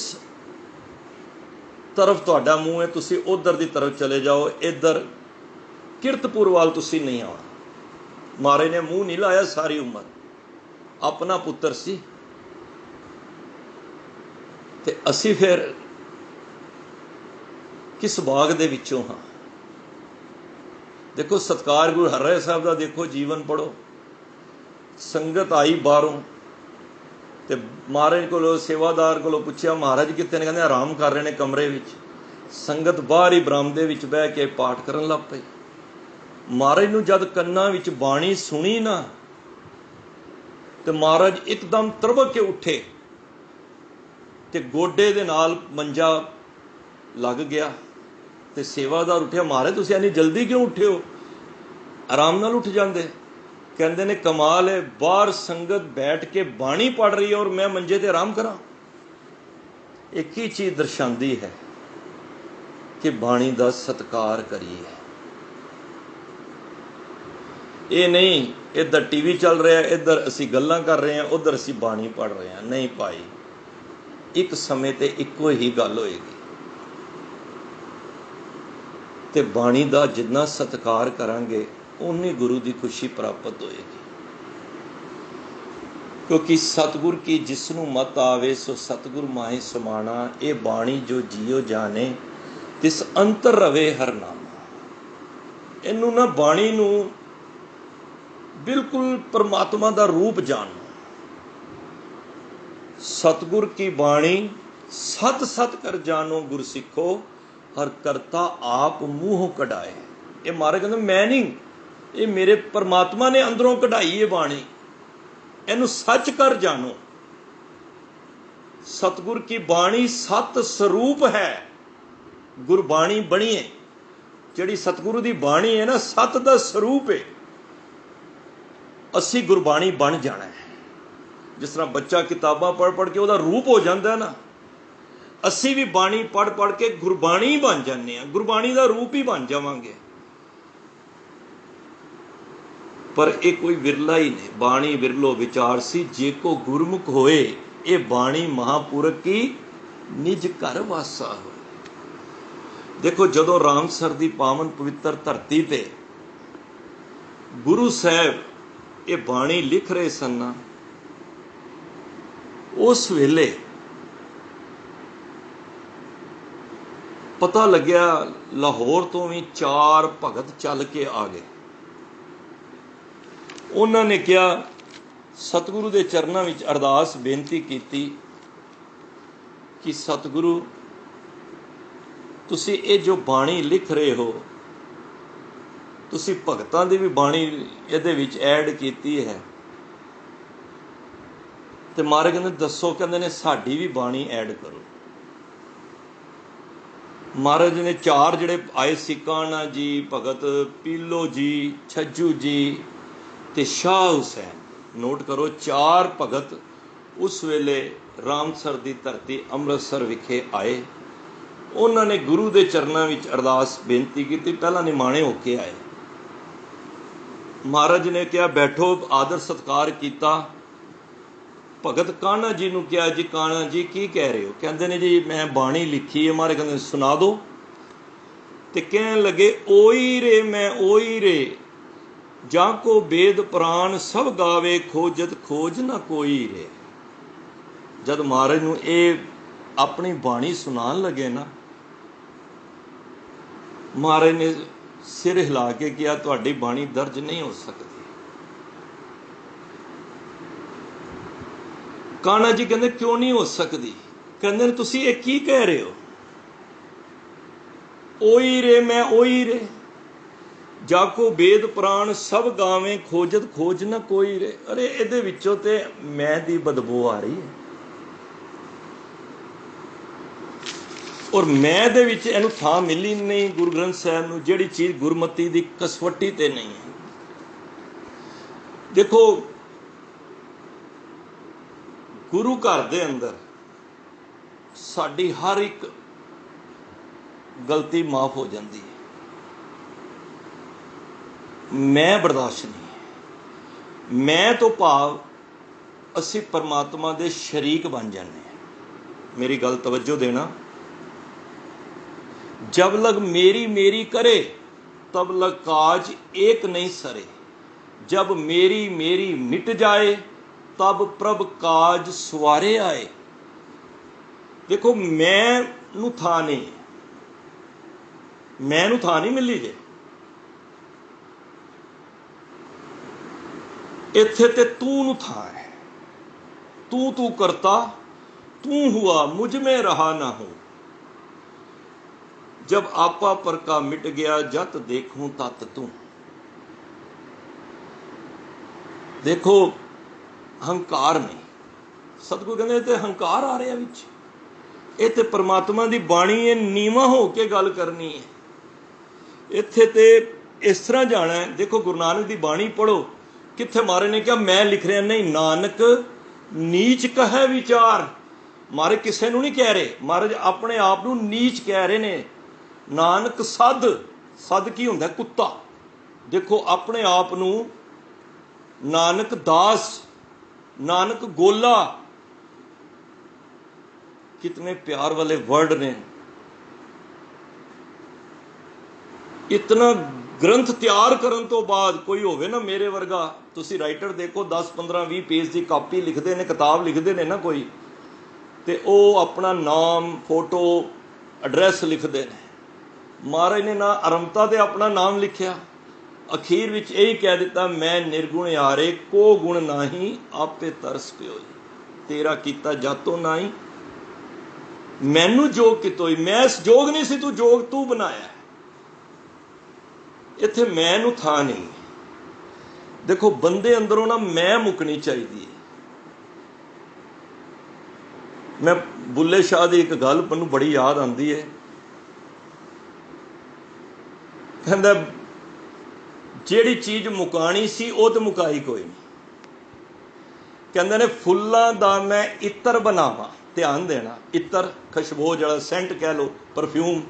ਤਰਫ ਤੁਹਾਡਾ ਮੂੰਹ ਹੈ ਤੁਸੀਂ ਉਧਰ ਦੀ ਤਰਫ ਚਲੇ ਜਾਓ, ਇੱਧਰ ਕਿਰਤਪੁਰ ਵੱਲ ਤੁਸੀਂ ਨਹੀਂ ਆਉਣਾ। ਮਹਾਰਾਜ ਨੇ ਮੂੰਹ ਨਹੀਂ ਲਾਇਆ ਸਾਰੀ ਉਮਰ, ਆਪਣਾ ਪੁੱਤਰ ਸੀ। ਤੇ ਅਸੀਂ ਫਿਰ ਕਿਸ ਬਾਗ ਦੇ ਵਿੱਚੋਂ ਹਾਂ? देखो सत्कार गुरु हरराय साहब का देखो जीवन पढ़ो। संगत आई बाहरों तो महाराज को सेवादार को पूछा महाराज कितने ने, कहते आराम कर रहे हैं कमरे में। संगत बाहर ही बरामदे विच बह के पाठ करन लग पई। महाराज नूं जद कन्नां विच बाणी सुनी ना तो महाराज एकदम तरबक के उठे ते गोडे दे नाल मंजा लग गया। ते सेवादार उठिया, महाराज तुसीं इन्नी जल्दी क्यों उठे हो, आराम नाल उठ जांदे। कहंदे ने कमाल है, बाहर संगत बैठ के बाणी पढ़ रही है और मैं मंजे ते आराम करा। एक ही चीज दर्शांदी है कि बाणी दा सत्कार करिए। ये नहीं इधर टीवी चल रहा है, इधर असी गल्लां कर रहे हैं, उधर असी बाणी पढ़ रहे हैं। नहीं भाई, एक समय ते इक्को ही गल होएगी। ते बाणी दा जिन्ना सत्कार करांगे उन्नी गुरु की खुशी प्राप्त होएगी। क्योंकि सतगुर की जिसनू मत आवे सो सतगुर माहे समाना। ये बाणी जो जियो जाने तिस अंतर रवे हर नामा। इनू ना बाणी नू बिल्कुल परमात्मा का रूप जानो। सतगुर की बाणी सत सत कर जानो गुर सिखो, हर करता आप मूँह कढ़ाए। ये महाराज कहते मैं नहीं, ये मेरे परमात्मा ने अंदरों कढ़ाई है बाणी, इनू सच कर जानो। सतगुर की बाणी सत स्वरूप है। गुरबाणी बनी है जिहड़ी सतगुरु की बाणी है ना, सत का स्वरूप है। असी गुरबाणी बन जाना है। जिस तरह बच्चा किताबां पढ़ पढ़ के वह रूप हो जाता है ना, असी भी बाणी पढ़ पढ़ के गुरबाणी ही बन जाने, गुरबाणी का रूप ही बन जावांगे। पर यह कोई विरला ही नहीं। बाणी विरलो विचार सी, जे को गुरमुख होए, ये बाणी महापुरख की निज घर वासा हो। देखो जदों रामसर की पावन पवित्र धरती ते गुरु साहब ये बाणी लिख रहे सन, उस वेले पता लग्या लाहौर तो भी 4 भगत चल के आ गए। उन्होंने क्या सतगुरु के चरणों में अरदास बेनती की कि सतगुरु तुसी ये जो बाणी लिख रहे हो, तुसी भगतां दी भी बाणी इहदे विच ऐड कीती है। ते महाराज कहंदे दसो, कहंदे ने साडी भी बाणी ऐड करो। महाराज ने 4 जिहड़े आए सी, कान्हा जी, भगत पीलो जी, छज्जू जी ते शाह हुसैन, नोट करो 4 भगत उस वेले रामसर की धरती अमृतसर विखे आए। उन्होंने गुरु के चरणों में अरदास बेनती की। पहला निमाणे होके आए। महाराज ने क्या बैठो, आदर सत्कार किया। भगत कान्हा जी ने क्या, जी कान्हा जी की कह रहे हो? कहते ने जी मैं बाणी लिखी है। महाराज कहते सुना दो। तो कहने लगे ओई रे मैं ओई रे, जाको वेद पुराण सब गावे, खोजत खोज ना कोई रे। जब महाराज नूं ये अपनी बाणी सुनान लगे ना, महाराज ने सिर हिला के किया तुहाडी बाणी दर्ज नहीं हो सकती। कान्हा जी कहते क्यों नहीं हो सकती? कहते तुसी ये की कह रहे हो? ओई रे मैं ओई रे, जाको वेद पुराण सब गावे, खोजत खोज ना कोई रे। अरे इहदे विचों ते मैं दी बदबू आ रही है, और मैं दे विच इहनूं थां मिली नहीं गुरु ग्रंथ साहिब नूं, जिहड़ी चीज़ गुरमती दी कसवटी ते नहीं है। देखो गुरु घर दे अंदर साडी हर एक गलती माफ़ हो जाती है। मैं बर्दाश्त नहीं, मैं तो भाव असी परमात्मा दे शरीक बन जाने। मेरी गल तवज्जो देना। जब लग मेरी मेरी करे तब लग काज एक नहीं सरे, जब मेरी मेरी मिट जाए तब प्रभ काज सवारे आए। देखो मैं नूं थां नहीं, मैं नूं थां नहीं मिली जे। इत्थे ते तू नू था है, तू तू करता तू हुआ मुझ में रहा ना हो, जब आपा पर का मिट गया जत देखूं तत तू। देखो हंकार नहीं, सतगुरु कहते ते हंकार आ रहा विच, ये ते परमात्मा की बाणी है, नीवा हो के गल करनी है। इत्थे ते इस तरह जाना है। देखो गुरु नानक की बाणी पढ़ो, कित्थे महाराज ने कहा मैं लिख रहा नहीं, नानक नीच कहे विचार। महाराज किसी को नहीं कह रहे, महाराज अपने आप को नीच कह रहे ने। नानक सद, सद की होंदा कुत्ता। देखो अपने आप को नानक दास, नानक गोला, कितने प्यार वाले वर्ड ने। इतना ग्रंथ तैयार करन तो बाद कोई होवे ना मेरे वर्गा, तुसी राइटर देखो 10 15 20 पेज की कापी लिखते हैं, किताब लिखते हैं ना कोई, तो वो अपना नाम फोटो एड्रैस लिखते हैं। महाराज ने ना आरंभता ते अपना नाम लिखिया, अखीर विच यही कह दिता मैं निर्गुण यारे को गुण नाही आपे तरस प्योई, तेरा कीता जातो नाही मैनू जोग कितोई। मैं इस जोग नहीं सी, तू जोग तू बनाया। इत्थे मैं नू था नहीं। देखो बंदे अंदरों ना मैं मुकनी चाहिए। मैं बुल्ले शाह की एक गल मैनू बड़ी याद आती है, कहंदा जिहड़ी चीज़ मुकानी सी वो तो मुकाई कोई नहीं। कहंदे ने फुल्लां दा मैं इत्र बनावा, ध्यान देना, इत्र खुशबू जड़ा सेंट कह लो, परफ्यूम,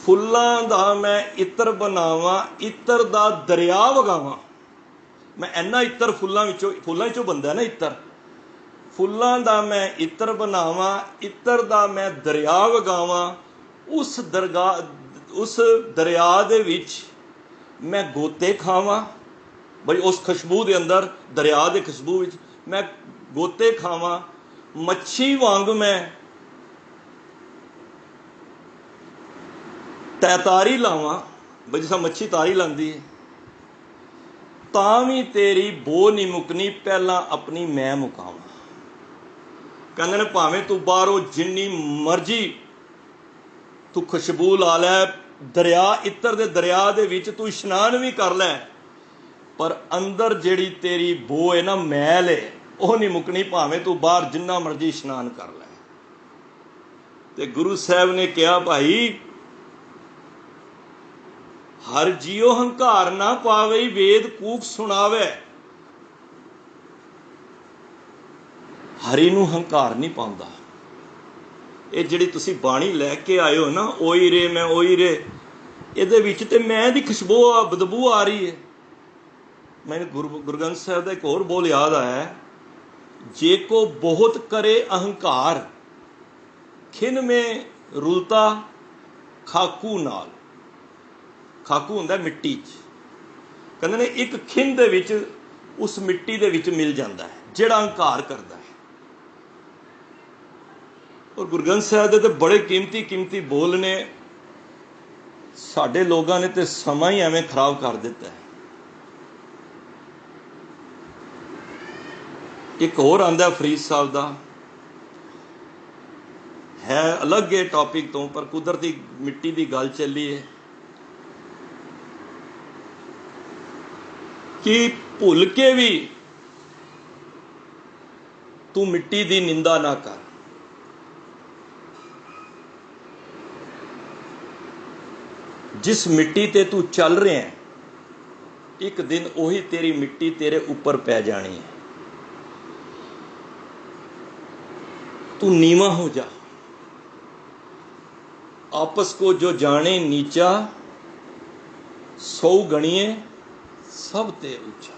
फुल्लां दा मैं इत्र बनावा, इत्र दा दरिया वगावा। मैं इन्ना इत्र फुल्लां विचों बनदा है ना इत्र, फुल्लां दा मैं इत्र बनावा, इत्र दा मैं दरिया वगावा, उस दरिया दे विच मैं गोते खावां। बई उस खुशबू के अंदर, दरिया के खुशबू विच मैं गोते खावां, मच्छी वांग मैं तैतारी लावां। बई जिस मच्छी तारी लांदी है, तां भी तेरी बो नहीं मुकनी, पहला अपनी मैं मुकावां। कहंदे ने भावें तू बाहरों जिन्नी मर्जी तू खुशबू ला लै, दरिया इत्र दे दरिया दे विच तू इशनान भी कर लै, पर अंदर जिहड़ी तेरी बो है ना, मैल है, वह नहीं मुकनी, भावें तू बाहर जिन्ना मर्जी इशनान कर लै। ते गुरु साहब ने कहा भाई हर जियो हंकार ना पावे, वेद कूक सुनावे। हरि नूं हंकार नहीं पाउंदा। ये जिहड़ी तुसीं बाणी लैके आए हो ना, ओई रे मैं ओई रे, इहदे विच ते मैं दी खुशबू बदबू आ रही है। मैंने गुरु ग्रंथ साहब का एक होर बोल याद आया है, जे को बहुत करे अहंकार, खिन में रुलता खाकू नाल। खाकू हुंदा मिट्टी च, कहंदे ने एक खिन दे विच उस मिट्टी दे विच मिल जाता है जिहड़ा अहंकार करता है। और गुरु ग्रंथ साहब दे ते बड़े कीमती कीमती बोल ने, साडे लोगों ने तो समा ही एवें खराब कर दिता है। एक होर आंदा फरीद साहब का, है अलग है टॉपिक तो, पर कुदरती मिट्टी की गल चली है कि भुल के भी तू मिट्टी की निंदा ना कर। जिस मिट्टी ते तू चल रहा है, एक दिन वही तेरी मिट्टी तेरे ऊपर पै जानी है। तू नीवा हो जा। आपस को जो जाने नीचा, सौ गणिए सब ते ऊंचा।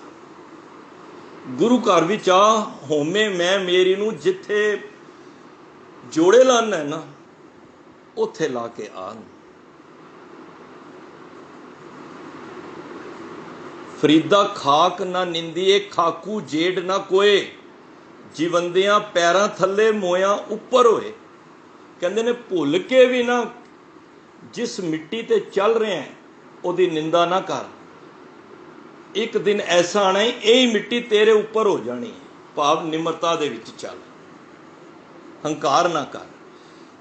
गुरु घर विच आ, होमे मैं मेरी नूं जिथे जोड़े लाना है ना, उथे ला के आ। फरीदा खाक ना निंदिए, खाकू जेड ना कोए, जीवंदियां पैरां थले मोया उपर होए। कहंदे ने भुल के भी ना जिस मिट्टी ते चल रहे हैं, उहदी निंदा ना कर। एक दिन ऐसा आना है, यही मिट्टी तेरे ऊपर हो जानी है। भाव निमरता दे विच चल, हंकार ना कर।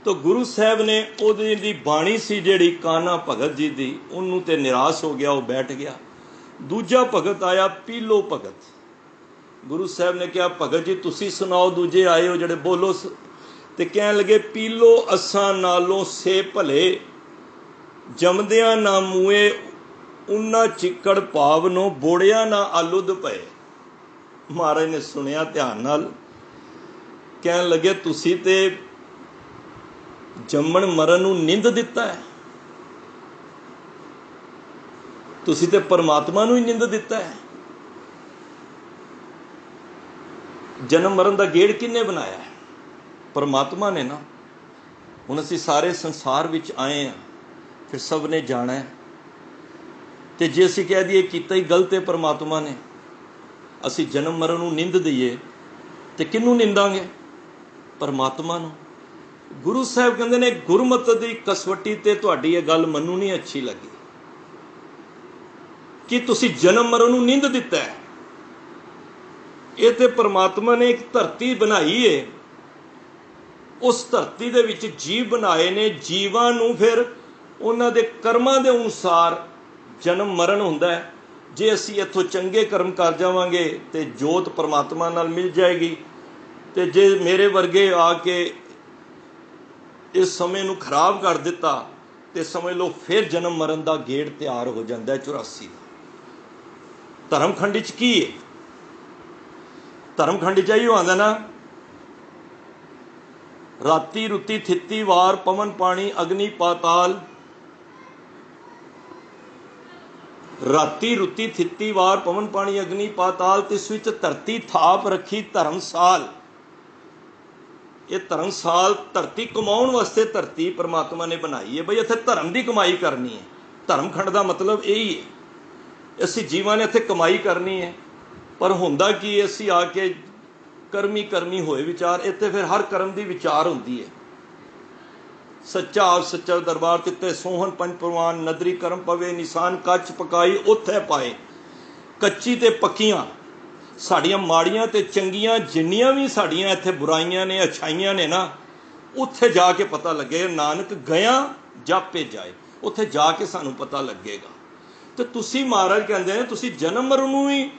तो गुरु साहब ने ਉਹਦੀ ਦੀ ਬਾਣੀ ਸੀ ਜਿਹੜੀ ਕਾਨਾ ਭਗਤ जी ਦੀ, ਉਹਨੂੰ ਤੇ ਨਿਰਾਸ਼ ਹੋ ਗਿਆ, ਉਹ ਬੈਠ ਗਿਆ। ਦੂਜਾ ਭਗਤ ਆਇਆ ਪੀਲੋ ਭਗਤ। ਗੁਰੂ ਸਾਹਿਬ ਨੇ ਕਿਹਾ ਭਗਤ ਜੀ ਤੁਸੀਂ ਸੁਣਾਓ, ਦੂਜੇ ਆਏ ਹੋ ਜਿਹੜੇ, ਬੋਲੋ। ਤੇ ਕਹਿਣ ਲੱਗੇ ਪੀਲੋ ਅਸਾਂ ਨਾਲੋਂ ਸੇ ਭਲੇ, ਜੰਮਦਿਆਂ ਨਾ ਮੂਏ ਉਨਾ ਚਿੱਕੜ ਭਾਵ ਨੂੰ ਬੋੜਿਆ ਨਾ ਆਲੁਦ ਪਏ। ਮਹਾਰਾਜ ਨੇ ਸੁਣਿਆ ਧਿਆਨ ਨਾਲ, ਕਹਿਣ ਲੱਗੇ ਤੁਸੀਂ ਤੇ ਜੰਮਣ ਮਰਨ ਨੂੰ ਨਿੰਦ ਦਿੱਤਾ ਹੈ, ਤੁਸੀਂ ਤੇ ਪਰਮਾਤਮਾ ਨੂੰ ਹੀ ਨਿੰਦ ਦਿੱਤਾ ਹੈ। ਜਨਮ ਮਰਨ ਦਾ ਗੇੜ ਕਿਹਨੇ ਬਣਾਇਆ ਹੈ? ਪਰਮਾਤਮਾ ਨੇ ਨਾ। ਹੁਣ ਅਸੀਂ ਸਾਰੇ ਸੰਸਾਰ ਵਿੱਚ ਆਏ ਹਾਂ, ਫਿਰ ਸਭ ਨੇ ਜਾਣਾ ਹੈ। ਤੇ ਜੇ ਅਸੀਂ ਕਹਿ ਦਈਏ ਕੀਤਾ ਹੀ ਗਲਤ ਹੈ ਪਰਮਾਤਮਾ ਨੇ, ਅਸੀਂ ਜਨਮ ਮਰਨ ਨੂੰ ਨਿੰਦ ਦਈਏ, ਤੇ ਕਿਹਨੂੰ ਨਿੰਦਾਂਗੇ? ਪਰਮਾਤਮਾ ਨੂੰ। ਗੁਰੂ ਸਾਹਿਬ ਕਹਿੰਦੇ ਨੇ ਗੁਰਮਤਿ ਦੀ ਕਸਵੱਟੀ ਤੇ ਤੁਹਾਡੀ ਇਹ ਗੱਲ ਮੈਨੂੰ ਨਹੀਂ ਅੱਛੀ ਲੱਗੀ ਕਿ ਤੁਸੀਂ ਜਨਮ ਮਰਨ ਨੂੰ ਨਿੰਦ ਦਿੱਤਾ ਹੈ। ਇਹ ਤੇ ਪਰਮਾਤਮਾ ਨੇ ਇੱਕ ਧਰਤੀ ਬਣਾਈ ਏ, ਉਸ ਧਰਤੀ ਦੇ ਵਿੱਚ ਜੀਵ ਬਣਾਏ ਨੇ। ਜੀਵਾਂ ਨੂੰ ਫਿਰ ਉਹਨਾਂ ਦੇ ਕਰਮਾਂ ਦੇ ਅਨੁਸਾਰ ਜਨਮ ਮਰਨ ਹੁੰਦਾ ਹੈ। ਜੇ ਅਸੀਂ ਇੱਥੋਂ ਚੰਗੇ ਕਰਮ ਕਰ ਜਾਵਾਂਗੇ ਤੇ ਜੋਤ ਪਰਮਾਤਮਾ ਨਾਲ ਮਿਲ ਜਾਏਗੀ, ਤੇ ਜੇ ਮੇਰੇ ਵਰਗੇ ਆ ਕੇ ਇਸ ਸਮੇਂ ਨੂੰ ਖਰਾਬ ਕਰ ਦਿੱਤਾ ਤੇ ਸਮਝ ਲਓ ਫਿਰ ਜਨਮ ਮਰਨ ਦਾ ਗੇੜ ਤਿਆਰ ਹੋ ਜਾਂਦਾ 84 ਦਾ। ਧਰਮਖੰਡ 'ਚ ਕੀ ਹੈ? ਧਰਮਖੰਡ 'ਚ ਇਹੀ ਆਉਂਦਾ ਨਾ, ਰਾਤੀ ਰੁੱਤੀ ਥਿੱਤੀ ਵਾਰ ਪਵਨ ਪਾਣੀ ਅਗਨੀ ਪਾਤਾਲ। ਰਾਤੀ ਰੁੱਤੀ ਥਿੱਤੀ ਵਾਰ ਪਵਨ ਪਾਣੀ ਅਗਨੀ ਪਾਤਾਲ, ਤਿਸ ਵਿੱਚ ਧਰਤੀ ਥਾਪ ਰੱਖੀ ਧਰਮਸਾਲ। ਇਹ ਧਰਮਸਾਲ ਧਰਤੀ ਕਮਾਉਣ ਵਾਸਤੇ ਧਰਤੀ ਪਰਮਾਤਮਾ ਨੇ ਬਣਾਈ ਹੈ ਬਈ, ਇੱਥੇ ਧਰਮ ਦੀ ਕਮਾਈ ਕਰਨੀ ਹੈ। ਧਰਮਖੰਡ ਦਾ ਮਤਲਬ ਇਹੀ ਹੈ, ਅਸੀਂ ਜੀਵਾਂ ਨੇ ਇੱਥੇ ਕਮਾਈ ਕਰਨੀ ਹੈ। ਪਰ ਹੁੰਦਾ ਕੀ, ਅਸੀਂ ਆ ਕੇ ਕਰਮੀ ਹੋਏ ਵਿਚਾਰ, ਇੱਥੇ ਫਿਰ ਹਰ ਕਰਮ ਦੀ ਵਿਚਾਰ ਹੁੰਦੀ ਹੈ। ਸੱਚਾ ਆਪ ਸੱਚਾ ਦਰਬਾਰ ਤਿੱਤੇ ਸੋਹਣ ਪੰਜ ਪ੍ਰਵਾਨ, ਨਦਰੀ ਕਰਮ ਪਵੇ ਨਿਸ਼ਾਨ ਕੱਚ ਪਕਾਈ ਉੱਥੇ ਪਾਏ। ਕੱਚੀ ਤੇ ਪੱਕੀਆਂ ਸਾਡੀਆਂ ਮਾੜੀਆਂ ਤੇ ਚੰਗੀਆਂ ਜਿੰਨੀਆਂ ਵੀ ਸਾਡੀਆਂ ਇੱਥੇ ਬੁਰਾਈਆਂ ਨੇ ਅੱਛਾਈਆਂ ਨੇ ਨਾ, ਉੱਥੇ ਜਾ ਕੇ ਪਤਾ ਲੱਗੇਗਾ। ਨਾਨਕ ਗਿਆ ਜਾਪੇ ਜਾਏ, ਉੱਥੇ ਜਾ ਕੇ ਸਾਨੂੰ ਪਤਾ ਲੱਗੇਗਾ। ਤੇ ਤੁਸੀਂ ਮਹਾਰਾਜ ਕਹਿੰਦੇ ਨੇ ਤੁਸੀਂ ਜਨਮ ਮਰਨ ਨੂੰ ਹੀ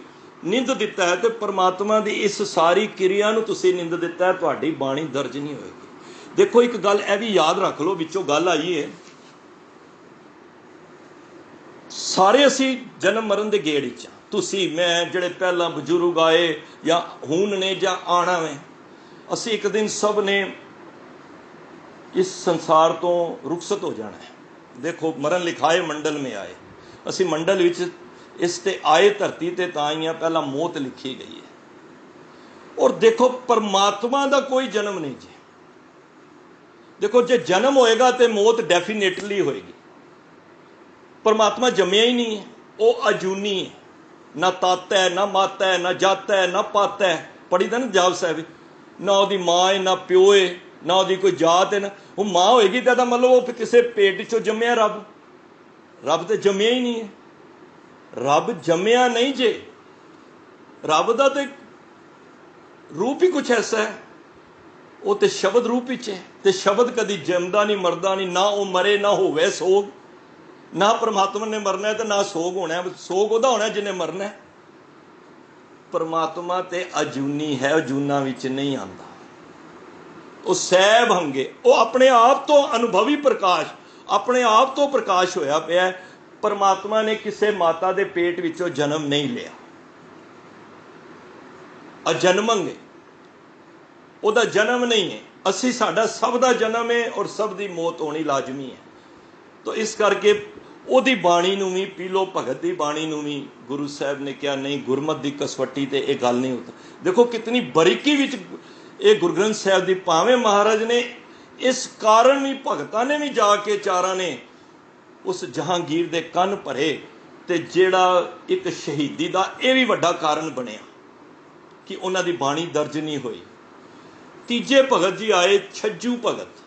ਨਿੰਦ ਦਿੱਤਾ ਹੈ, ਤੇ ਪਰਮਾਤਮਾ ਦੀ ਇਸ ਸਾਰੀ ਕਿਰਿਆ ਨੂੰ ਤੁਸੀਂ ਨਿੰਦ ਦਿੱਤਾ ਹੈ, ਤੁਹਾਡੀ ਬਾਣੀ ਦਰਜ ਨਹੀਂ ਹੋਏਗੀ। ਦੇਖੋ ਇੱਕ ਗੱਲ ਇਹ ਵੀ ਯਾਦ ਰੱਖ ਲਓ, ਵਿੱਚੋਂ ਗੱਲ ਆਈ ਹੈ, ਸਾਰੇ ਅਸੀਂ ਜਨਮ ਮਰਨ ਦੇ ਗੇੜ ਵਿੱਚ, ਤੁਸੀਂ ਮੈਂ ਜਿਹੜੇ ਪਹਿਲਾਂ ਬਜ਼ੁਰਗ ਆਏ ਜਾਂ ਹੁਣ ਨੇ ਜਾਂ ਆਉਣਾ ਵੇ, ਅਸੀਂ ਇੱਕ ਦਿਨ ਸਭ ਨੇ ਇਸ ਸੰਸਾਰ ਤੋਂ ਰੁਖਸਤ ਹੋ ਜਾਣਾ ਹੈ। ਦੇਖੋ ਮਰਨ ਲਿਖਾਏ ਮੰਡਲ ਮੇ ਆਏ, ਅਸੀਂ ਮੰਡਲ ਵਿੱਚ ਇਸ ਤੇ ਆਏ ਧਰਤੀ ਤੇ ਤਾਂ ਹੀ ਆ, ਪਹਿਲਾਂ ਮੌਤ ਲਿਖੀ ਗਈ ਹੈ। ਔਰ ਦੇਖੋ ਪਰਮਾਤਮਾ ਦਾ ਕੋਈ ਜਨਮ ਨਹੀਂ ਜੀ। ਦੇਖੋ ਜੇ ਜਨਮ ਹੋਏਗਾ ਤੇ ਮੌਤ ਡੈਫੀਨੇਟਲੀ ਹੋਏਗੀ। ਪਰਮਾਤਮਾ ਜੰਮਿਆ ਹੀ ਨਹੀਂ ਹੈ, ਉਹ ਅਜੂਨੀ ਹੈ, ਨਾ ਤਾਤਾ ਹੈ, ਨਾ ਮਾਤਾ ਹੈ, ਨਾ ਜਾਤਾ ਹੈ, ਨਾ ਪਾਤਾ ਹੈ। ਪੜ੍ਹੀ ਦਾ ਨਾ ਜਾਪ ਸਾਹਿਬ, ਨਾ ਉਹਦੀ ਮਾਂ ਹੈ, ਨਾ ਪਿਓ ਹੈ, ਨਾ ਉਹਦੀ ਕੋਈ ਜਾਤ ਹੈ। ਨਾ ਉਹ ਮਾਂ ਹੋਏਗੀ ਤਾਂ ਇਹਦਾ ਮਤਲਬ ਉਹ ਕਿਸੇ ਪੇਟ 'ਚੋਂ ਜੰਮਿਆ ਰੱਬ। ਰੱਬ ਤੇ ਜੰਮਿਆ ਹੀ ਨਹੀਂ ਹੈ, ਰੱਬ ਜੰਮਿਆ ਨਹੀਂ ਜੇ। ਰੱਬ ਦਾ ਤੇ ਰੂਪ ਹੀ ਕੁਛ ਐਸਾ ਹੈ, ਉਹ ਤੇ ਸ਼ਬਦ ਰੂਪ ਵਿੱਚ ਹੈ। ਤੇ ਸ਼ਬਦ ਕਦੀ ਜੰਮਦਾ ਨਹੀਂ, ਮਰਦਾ ਨਹੀਂ, ਨਾ ਉਹ ਮਰੇ ਨਾ ਹੋਵੇ ਸੋਗ। ਨਾ ਪਰਮਾਤਮਾ ਨੇ ਮਰਨਾ ਤੇ ਨਾ ਸੋਗ ਹੋਣਾ, ਸੋਗ ਉਹਦਾ ਹੋਣਾ ਜਿਹਨੇ ਮਰਨਾ। ਪਰਮਾਤਮਾ ਤੇ ਅਜੂਨੀ ਹੈ, ਅਜੂਨਾ ਵਿੱਚ ਨਹੀਂ ਆਉਂਦਾ। ਉਹ ਸਹਿਬ ਹੰਗੇ, ਉਹ ਆਪਣੇ ਆਪ ਤੋਂ ਅਨੁਭਵੀ ਪ੍ਰਕਾਸ਼, ਆਪਣੇ ਆਪ ਤੋਂ ਪ੍ਰਕਾਸ਼ ਹੋਇਆ ਪਿਆ। ਪਰਮਾਤਮਾ ਨੇ ਕਿਸੇ ਮਾਤਾ ਦੇ ਪੇਟ ਵਿੱਚੋਂ ਜਨਮ ਨਹੀਂ ਲਿਆ। ਅਜਨਮੰਗੇ, ਉਹਦਾ ਜਨਮ ਨਹੀਂ ਹੈ। ਅਸੀਂ ਸਾਡਾ ਸਭ ਦਾ ਜਨਮ ਹੈ ਔਰ ਸਭ ਦੀ ਮੌਤ ਹੋਣੀ ਲਾਜ਼ਮੀ ਹੈ। ਤਾਂ ਇਸ ਕਰਕੇ ਉਹਦੀ ਬਾਣੀ ਨੂੰ ਵੀ, ਪੀਲੋ ਭਗਤ ਦੀ ਬਾਣੀ ਨੂੰ ਵੀ ਗੁਰੂ ਸਾਹਿਬ ਨੇ ਕਿਹਾ ਨਹੀਂ, ਗੁਰਮਤਿ ਦੀ ਕਸਵੱਟੀ ਤੇ ਇਹ ਗੱਲ ਨਹੀਂ ਹੁੰਦਾ। ਦੇਖੋ ਕਿਤਨੀ ਬਰੀਕੀ ਵਿੱਚ ਇਹ ਗੁਰੂ ਗ੍ਰੰਥ ਸਾਹਿਬ ਦੀ, ਭਾਵੇਂ ਮਹਾਰਾਜ ਨੇ ਇਸ ਕਾਰਨ ਵੀ ਭਗਤਾਂ ਨੇ ਵੀ ਜਾ ਕੇ ਚਾਰਾਂ ਨੇ ਉਸ ਜਹਾਂਗੀਰ ਦੇ ਕੰਨ ਭਰੇ, ਤੇ ਜਿਹੜਾ ਇੱਕ ਸ਼ਹੀਦੀ ਦਾ ਇਹ ਵੀ ਵੱਡਾ ਕਾਰਨ ਬਣਿਆ ਕਿ ਉਹਨਾਂ ਦੀ ਬਾਣੀ ਦਰਜ ਨਹੀਂ ਹੋਈ। ਤੀਜੇ ਭਗਤ ਜੀ ਆਏ, ਛੱਜੂ ਭਗਤ।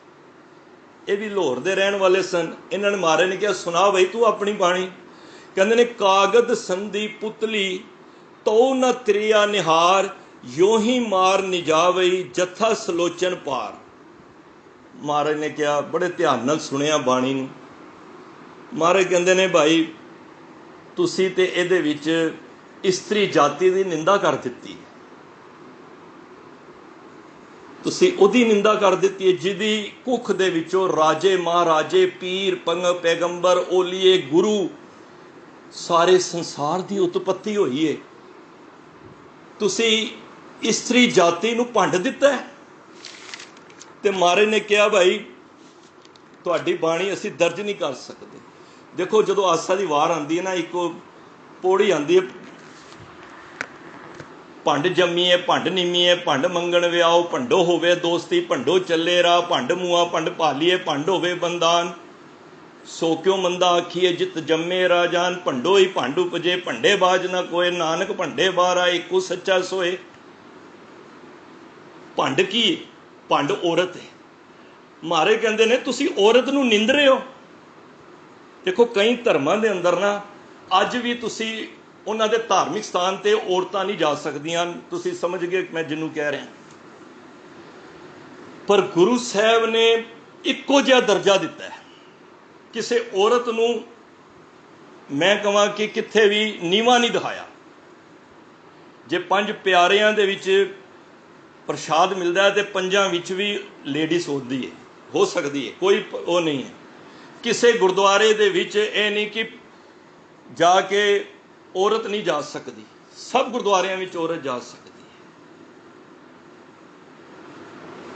ਇਹ ਵੀ ਲਾਹੌਰ ਦੇ ਰਹਿਣ ਵਾਲੇ ਸਨ। ਇਹਨਾਂ ਨੇ ਮਹਾਰਾਜ ਨੇ ਕਿਹਾ ਸੁਣਾ ਬਈ ਤੂੰ ਆਪਣੀ ਬਾਣੀ। कहते ने कागद संधि पुतली तो न त्रिया निहार यो ही मार निजावई जथा सलोचन पार। महाराज ने कहा, बड़े ध्यान नाल सुनिया बाणी नूं। महाराज कहते ने भाई तुसी ते इहदे विच इस्त्री जाति की निंदा कर दी, तुसी उहदी निंदा कर दी है जिहदी कुख दे विचों राजे महाराजे पीर पैगंबर ओलीए गुरु सारे संसार की उत्पत्ति हुई है। तुसी इस्त्री जाति नूं भंड दिता है। ते महाराज ने कहा भाई तुहाडी बाणी असीं दर्ज नहीं कर सकते। देखो जदों आसा की वार आती है ना, एक पौड़ी आती है, भंड जम्मीए भंड निमीए भंड मंगण व्याओ भंडो होवे दोस्ती भंडो चले राह भंड मुआ भंड पालीए भंड होवे बंदान सो क्यों मंदा आखिए जित जम्मे राजान भंडो ही भंड उपजे भंडे बाज ना कोय नानक भंडे बारा एकू सच्चा सोए। भंड की भंड औरत है। मारे कहते ने तुसी औरत नूं निंद रहे हो। देखो कई धर्मां दे अंदर ना अज भी तुसी उन्हां दे धार्मिक स्थान ते औरतां नहीं जा सकदियां। तुसी समझ गए मैं जिन्हों कह रहा। पर गुरु साहब ने इक्को जिहा दर्जा दिता है। किसी औरत नूं मैं कहां कि कित्थे भी नीवा नहीं दिखाया। जे पंज प्यारियां दे विच प्रसाद मिलता है तो पंजां विच भी लेडीज होती है, हो सकती है, कोई वो नहीं है। किसी गुरुद्वारे दे विच ये नहीं कि जाके औरत नहीं जा सकती, सब गुरुद्वारियां विच औरत जा सकती है।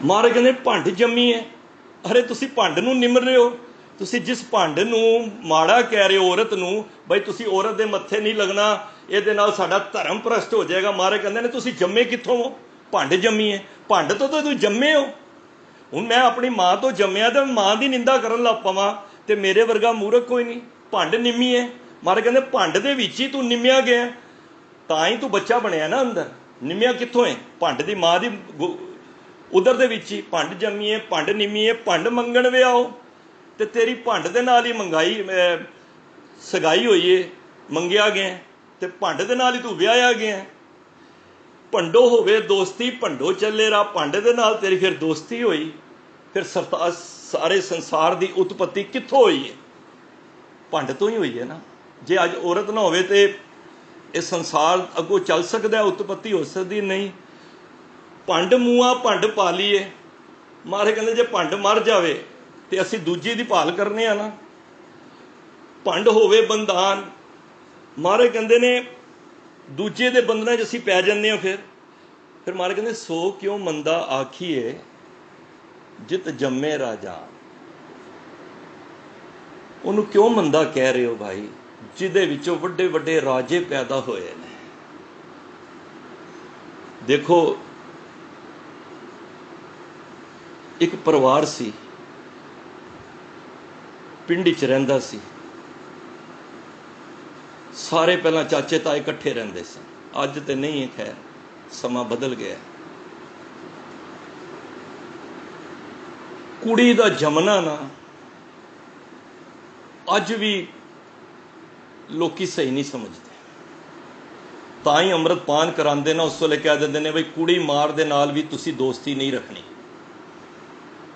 महाराज कहते भंड जम्मी है। अरे तुसी भंड नूं निमर रहे हो। तुसी जिस भंड नूं माड़ा कह रहे हो औरत नूं, बई तुसी औरत दे मत्थे नहीं लगना, इहदे नाल साडा धर्म भ्रष्ट हो जाएगा। महाराज कहते ने तुसी जम्मे कित्थों हो? भंड जम्मी है। भंड तो तुसीं जम्मे हो। हुण मैं अपनी मां तो जम्मिया तो मां की निंदा करन लग पवां ते मेरे वर्गा मूर्ख कोई नहीं। भंड निम्मी है। महाराज कहते भंड दे विच ही तू निम्मिया गया, तां ही तू बच्चा बनया ना अंदर। निम्मिया कित्थों है? भंड दी मां दी उधर दे विच ही। भंड जम्मी है भंड निम्मी है भंड मंगण वे आओ, ते तेरी भंड दे नाल ही मंगाई सगाई हुई है, मंगिया गया ते भंड दे नाल ही तू विआया गया। भंडो होवे दोस्ती भंडो चले रहा, भंड दे नाल तेरी फिर दोस्ती हुई। फिर सारे संसार की उत्पत्ति कित्थों हुई है? भंड तो ही हुई है ना। जे अज औरत ना होवे ते ये संसार अगों चल सकता है, उत्पत्ति हो सकती नहीं। भंड मुआ भंड पालीए। महाराज कहते जे भंड मर जाए तो असी दूजी की भाल करने आ ना। भंड होवे बंदान। महाराज कहते ने दूजे के बंधना असी पै जाते हैं। फिर महाराज कहते सो क्यों मंदा आखिए जित जम्मे राजा। उन्होंने क्यों मंदा कह रहे हो भाई, जिदे विचों वड्डे वड्डे राजे पैदा होए ने। देखो एक परिवार सी, पिंड च रहिंदा सी। सारे पहला चाचे ताए इकट्ठे रहंदे सन। अज तो नहीं है, खैर समा बदल गया। कुड़ी दा जमना ना अज भी लोकी सही नहीं समझते। तां ही अमृत पान करांदे ना, उस वेले कह देंदे ने बई कुड़ी मार दे नाल भी तुसी दोस्ती नहीं रखनी,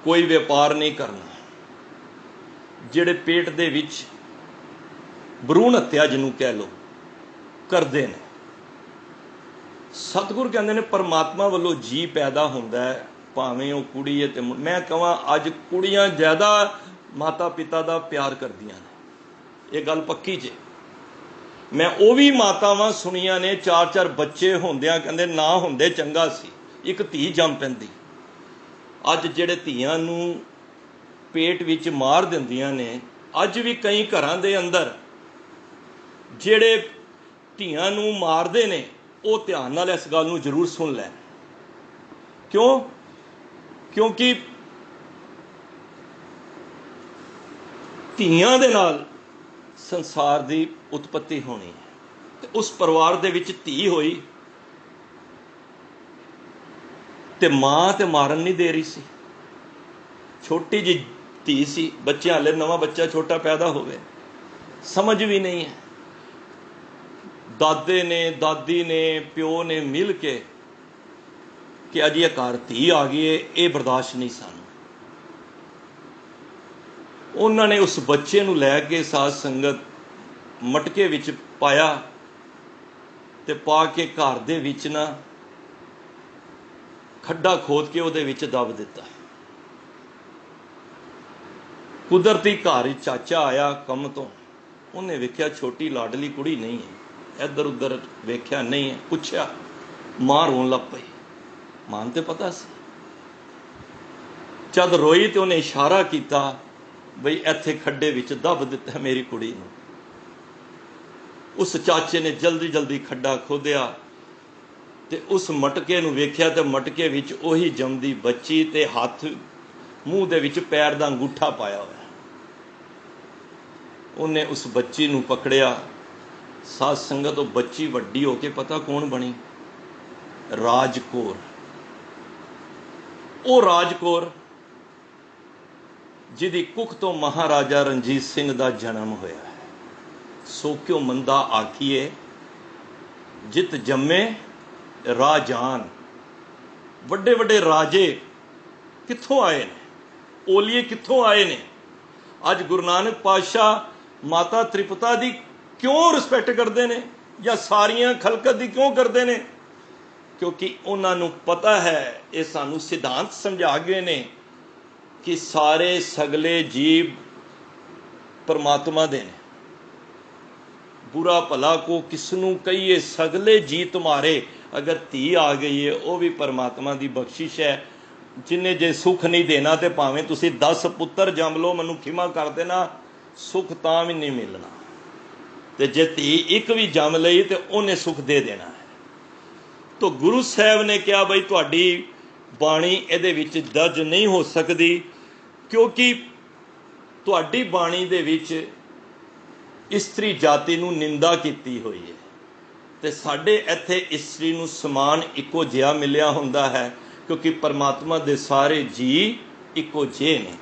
कोई व्यापार नहीं करना। जिहड़े पेट दे विच भरूण हत्या जिन्हों कह लो करते हैं, सतगुर कहते हैं परमात्मा वालों जी पैदा होंदा है, भावें वो कुड़ी है। तो मैं कहां अज कुड़ियां ज़्यादा माता पिता का प्यार करदियां ने, ये गल पक्की जे। मैं वो भी मातावां सुनिया ने चार चार बच्चे होंदियां कहंदे ना होंदे चंगा सी, एक धी जम पैंदी। अज जिहड़े धीआं नूं पेट विच मार दिंदियां ने, अज भी कई घरां दे अंदर जिहड़े धीआं नूं मारदे ने वो ध्यान नाल इस गल नूं जरूर सुन लैण। क्यों? क्योंकि धीआं दे नाल संसार की उत्पत्ति होनी है। ते उस परिवार दे विच धी होई ते मां ते मारन नहीं दे रही सी। छोटी जी धी सी, बच्चे हाले नवा बच्चा छोटा पैदा होवे, समझ भी नहीं है। दादे ने दादी ने प्यो ने मिल के कि अज ये घर धी आ गई है, ये बर्दाश्त नहीं सानू। उन्होंने उस बच्चे नूं लैके साध संगत मटके विच पाया ते पा के घर दे विच ना खड्डा खोद के उहदे विच दब दिता। कुदरती घर चाचा आया कम तो, उन्हें वेख्या छोटी लाडली कुड़ी नहीं है, इधर उधर वेख्या नहीं है, पुछया, मां रोन लग पई। मां ते पता सी, जद रोई तो उन्हें इशारा किया बई इत्थे खड्डे विच दब दिता मेरी कुड़ी नूं। उस चाचे ने जल्दी जल्दी खड्डा खोदिया ते उस मटके नूं वेख्या ते मटके विच ओही जमदी बच्ची ते हथ मूँह दे विच पैर दा अंगूठा पाया होया। उन्हें उस बच्ची नूं पकड़िया। साध संगत, वो बच्ची वड्डी होके पता कौन बनी? राज कौर। वो राज कौर जिहदी कुख तो महाराजा रणजीत सिंह दा जन्म होया है। सो क्यों मंदा आखिए जित जम्मे राजान। वड्डे वड्डे राजे कित्थों आए ने, ओलिए कित्थों आए ने। अज गुरु नानक पातशाह माता त्रिपुता दी क्यों रिस्पैक्ट करते हैं या सारियां खलकत दी क्यों करते हैं? क्योंकि उन्होंने पता है, ये सानू सिद्धांत समझा गए ने कि सारे सगले जीव परमात्मा दे ने। बुरा भला को किसनू कहिए, सगले जी तुम्हारे। अगर धी आ गई है वह भी परमात्मा की बख्शिश है। जिन्हें जे सुख नहीं देना तो भावें तुसी 10 पुत्र जम लो, मैनू खिमा कर देना, सुख तां भी नहीं मिलना। तो जे धी एक भी जम लई तो उन्हें सुख दे देना है। तो गुरु साहब ने कहा बई तुहाडी बाणी इहदे विच दर्ज नहीं हो सकती, क्योंकि तुहाडी बाणी दे विच इस्त्री जाति नूं निंदा कीती हुई है। ते साडे इत्थे इस्त्री नूं समान इक्को जिहा मिलिया हुंदा है, क्योंकि परमात्मा दे सारे जी इक्को जे ने।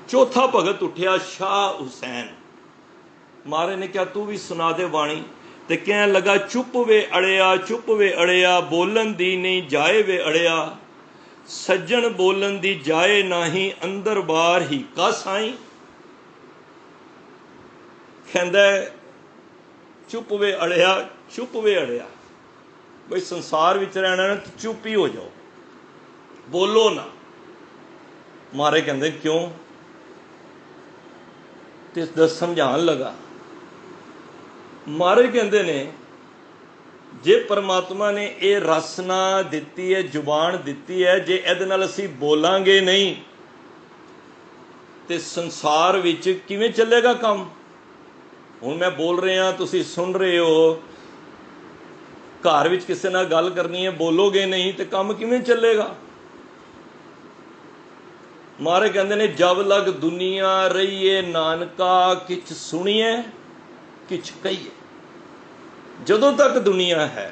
चौथा भगत उठिया शाह हुसैन। महाराज ने कहा तू भी सुना दे बाणी। ते कहने लगा चुप वे अड़िया, चुप वे अड़िया, बोलन दी नहीं जाए वे अड़िया। सज्जन बोलन दी जाए नाही, अंदर बाहर ही का साई। कहंदा चुप वे अड़िया, चुप वे अड़िया। बई संसार विच रहना ना तो चुप ही हो जाओ, बोलो ना। मारे कहंदे क्यों? ते दस समझान लगा। मारे कहंदे ने जे परमात्मा ने ये रसना दिती है, जुबान दिती है, जे इहदे नाल असीं बोलांगे नहीं ते संसार विच किवें चलेगा काम? हुण मैं बोल रहा, तुसीं सुन रहे हो। घर विच किसी नाल गल करनी है, बोलोगे नहीं तो काम किवें चलेगा? मारे कहंदे ने जब लग दुनिया रहीए नानका, किछ सुनिए किछ कहिए। जदों तक दुनिया है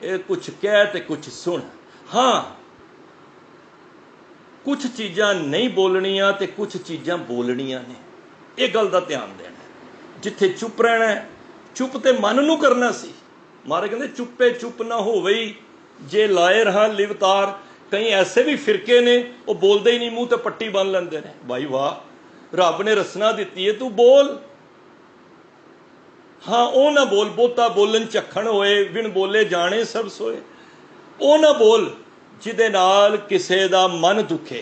ये कुछ कह ते कुछ सुन। हाँ, कुछ चीज़ां नहीं बोलनियां ते कुछ चीज़ां बोलनियां ने। ये गल दा ध्यान देना। जिथे चुप रहना है, चुप ते मन नूं करना सी। मारे कहंदे चुप्पे चुप ना होवई, जे लाए रहा लिवतार। कई ऐसे भी फिरके ने वो बोलते ही नहीं, मूँह ते पट्टी बन लेंदे ने। भाई वाह, रब ने रसना दिती है, तू बोल। हाँ, वो ना बोल बहुता बोलन झखण होए, बिन बोले जाने सब सोए। वो ना बोल जिदे नाल किसे दा मन दुखे।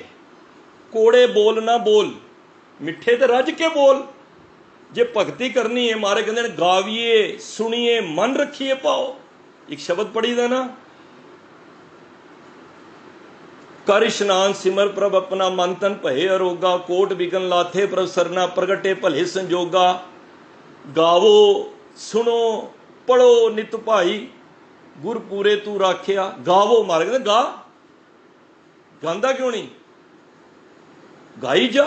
कोड़े बोल ना बोल, मिठे ते रज के बोल। जे भगती करनी है, मारे कहते हैं गाविए सुनिए मन रखिए पाओ। एक शब्द पढ़ी दा ना, कर इशनान सिमर प्रभ अपना मन तन भये अरोगा। कोट बिगन लाथे प्रभ सरना, प्रगटे भले संजोगा। गावो सुनो पढ़ो नित भाई, गुर पूरे तू राखिया। गावो, मारे कहते गा, गांदा क्यों नहीं? गाई जा,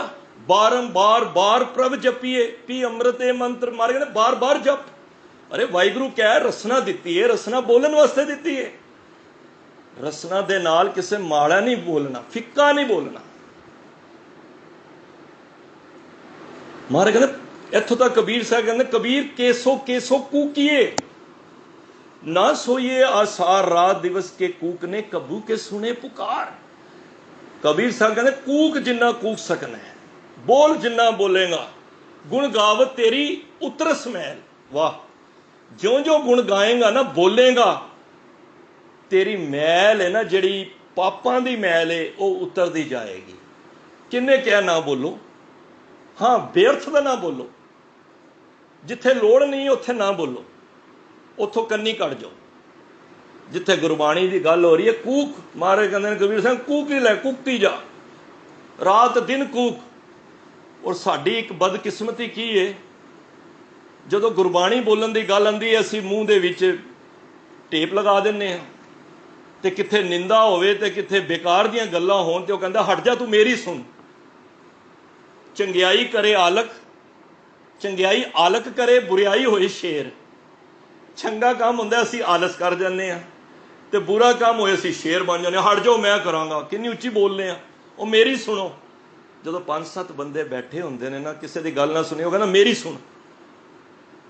बारंबार बार प्रभ जपिए, पी अमृत ए मंत्र। मारे कहते बार बार जप। अरे वाहिगुरु क्या है, रसना दिती है, रसना बोलन वास्ते दिती है। रसना दे नाल किसे माड़ा नहीं बोलना, फिक्का नहीं बोलना। मारे कहते इत्थों तक कबीर साहब कहते कबीर केसो केसो कूकीए। ना सोइए आसार रात दिवस के कूक ने, कबू के सुने पुकार। कबीर साहब कहते कूक जिन्ना कूक सकना है, बोल जिन्ना बोलेगा, गुण गावत तेरी उतरस मैल। वाह, ज्यों ज्यों गुण गाएगा ना, बोलेगा, तेरी मैल है ना जिहड़ी पापां दी मैल है वो उतरदी जाएगी। किन्ने क्या ना बोलो, हाँ बेअर्थ दा ना बोलो, जिथे लोड़ नहीं उत्थे ना बोलो, उथों कन्नी कट जाओ। जिथे गुरबाणी की गल हो रही है, कूक, महाराज कहते हैं कबीर सिंह कूक ही लै, कूकती जा, रात दिन कूक। और साडी एक बदकिस्मती की है, जदों गुरबाणी बोलन की गल आंदी है असीं मूँह दे विच टेप लगा दिंदे हां, ते किथे निंदा होवे ते किथे बेकार दीयां गल्लां होण ते ओह कहंदा हट जा तू मेरी सुन। चंगियाई करे आलक, चंगियाई आलक करे, बुरियाई होए शेर। चंगा काम हुंदा असीं आलस कर जांदे हां, ते बुरा काम होए असीं शेर बन जांदे, हट जाओ मैं करांगा। किन्नी उच्ची बोलने आ, ओह मेरी सुनो। जदों 5-7 बंदे बैठे हुंदे ने ना, किसी दी गल ना सुनी, ओह कहंदा मेरी सुन।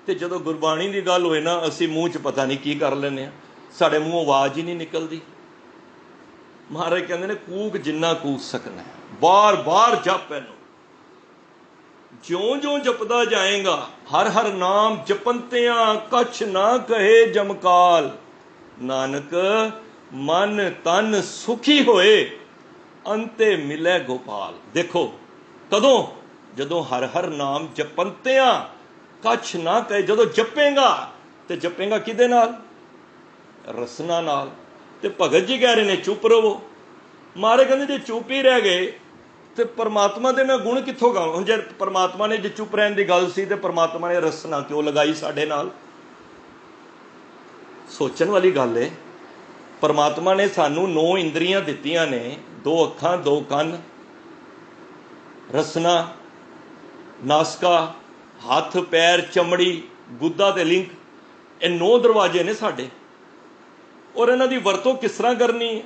ते जदों गुरबाणी की गल होए ना, असीं मूँह च पता नहीं की कर लैंदे आ, साडे मूँहों आवाज़ ही नहीं निकलदी। महाराज कहंदे ने कूक जिन्ना कूक सकना है, बार बार जप इहनूं, ज्यों ज्यों जपदा जाएगा। हर हर नाम जपंतियां कछ ना कहे जमकाल, नानक मन तन सुखी होए, अंते मिले गोपाल। देखो कदों, जदों हर हर नाम जपंतियां कछ ना कहे, जदों जपेगा तो जपेगा किदे नाल? रसना नाल। ते भगत जी कह रहे ने चुप रहो। मारे कहते जे चुप ही रह गए तो परमात्मा दे मैं गुण कित्थों गावां? हुण जे परमात्मा ने जे चुप रहन दी गल सी ते परमात्मा ने रसना क्यों लगाई साडे नाल? सोचण वाली गल है। परमात्मा ने सानू 9 इंद्रियां दित्तियां ने, 2 अखां 2 कंन, रसना, नासका, हथ पैर, चमड़ी, गुद्दा ते लिंक, ये 9 दरवाजे ने साडे। और इन्हां दी वरतों किस तरह करनी है?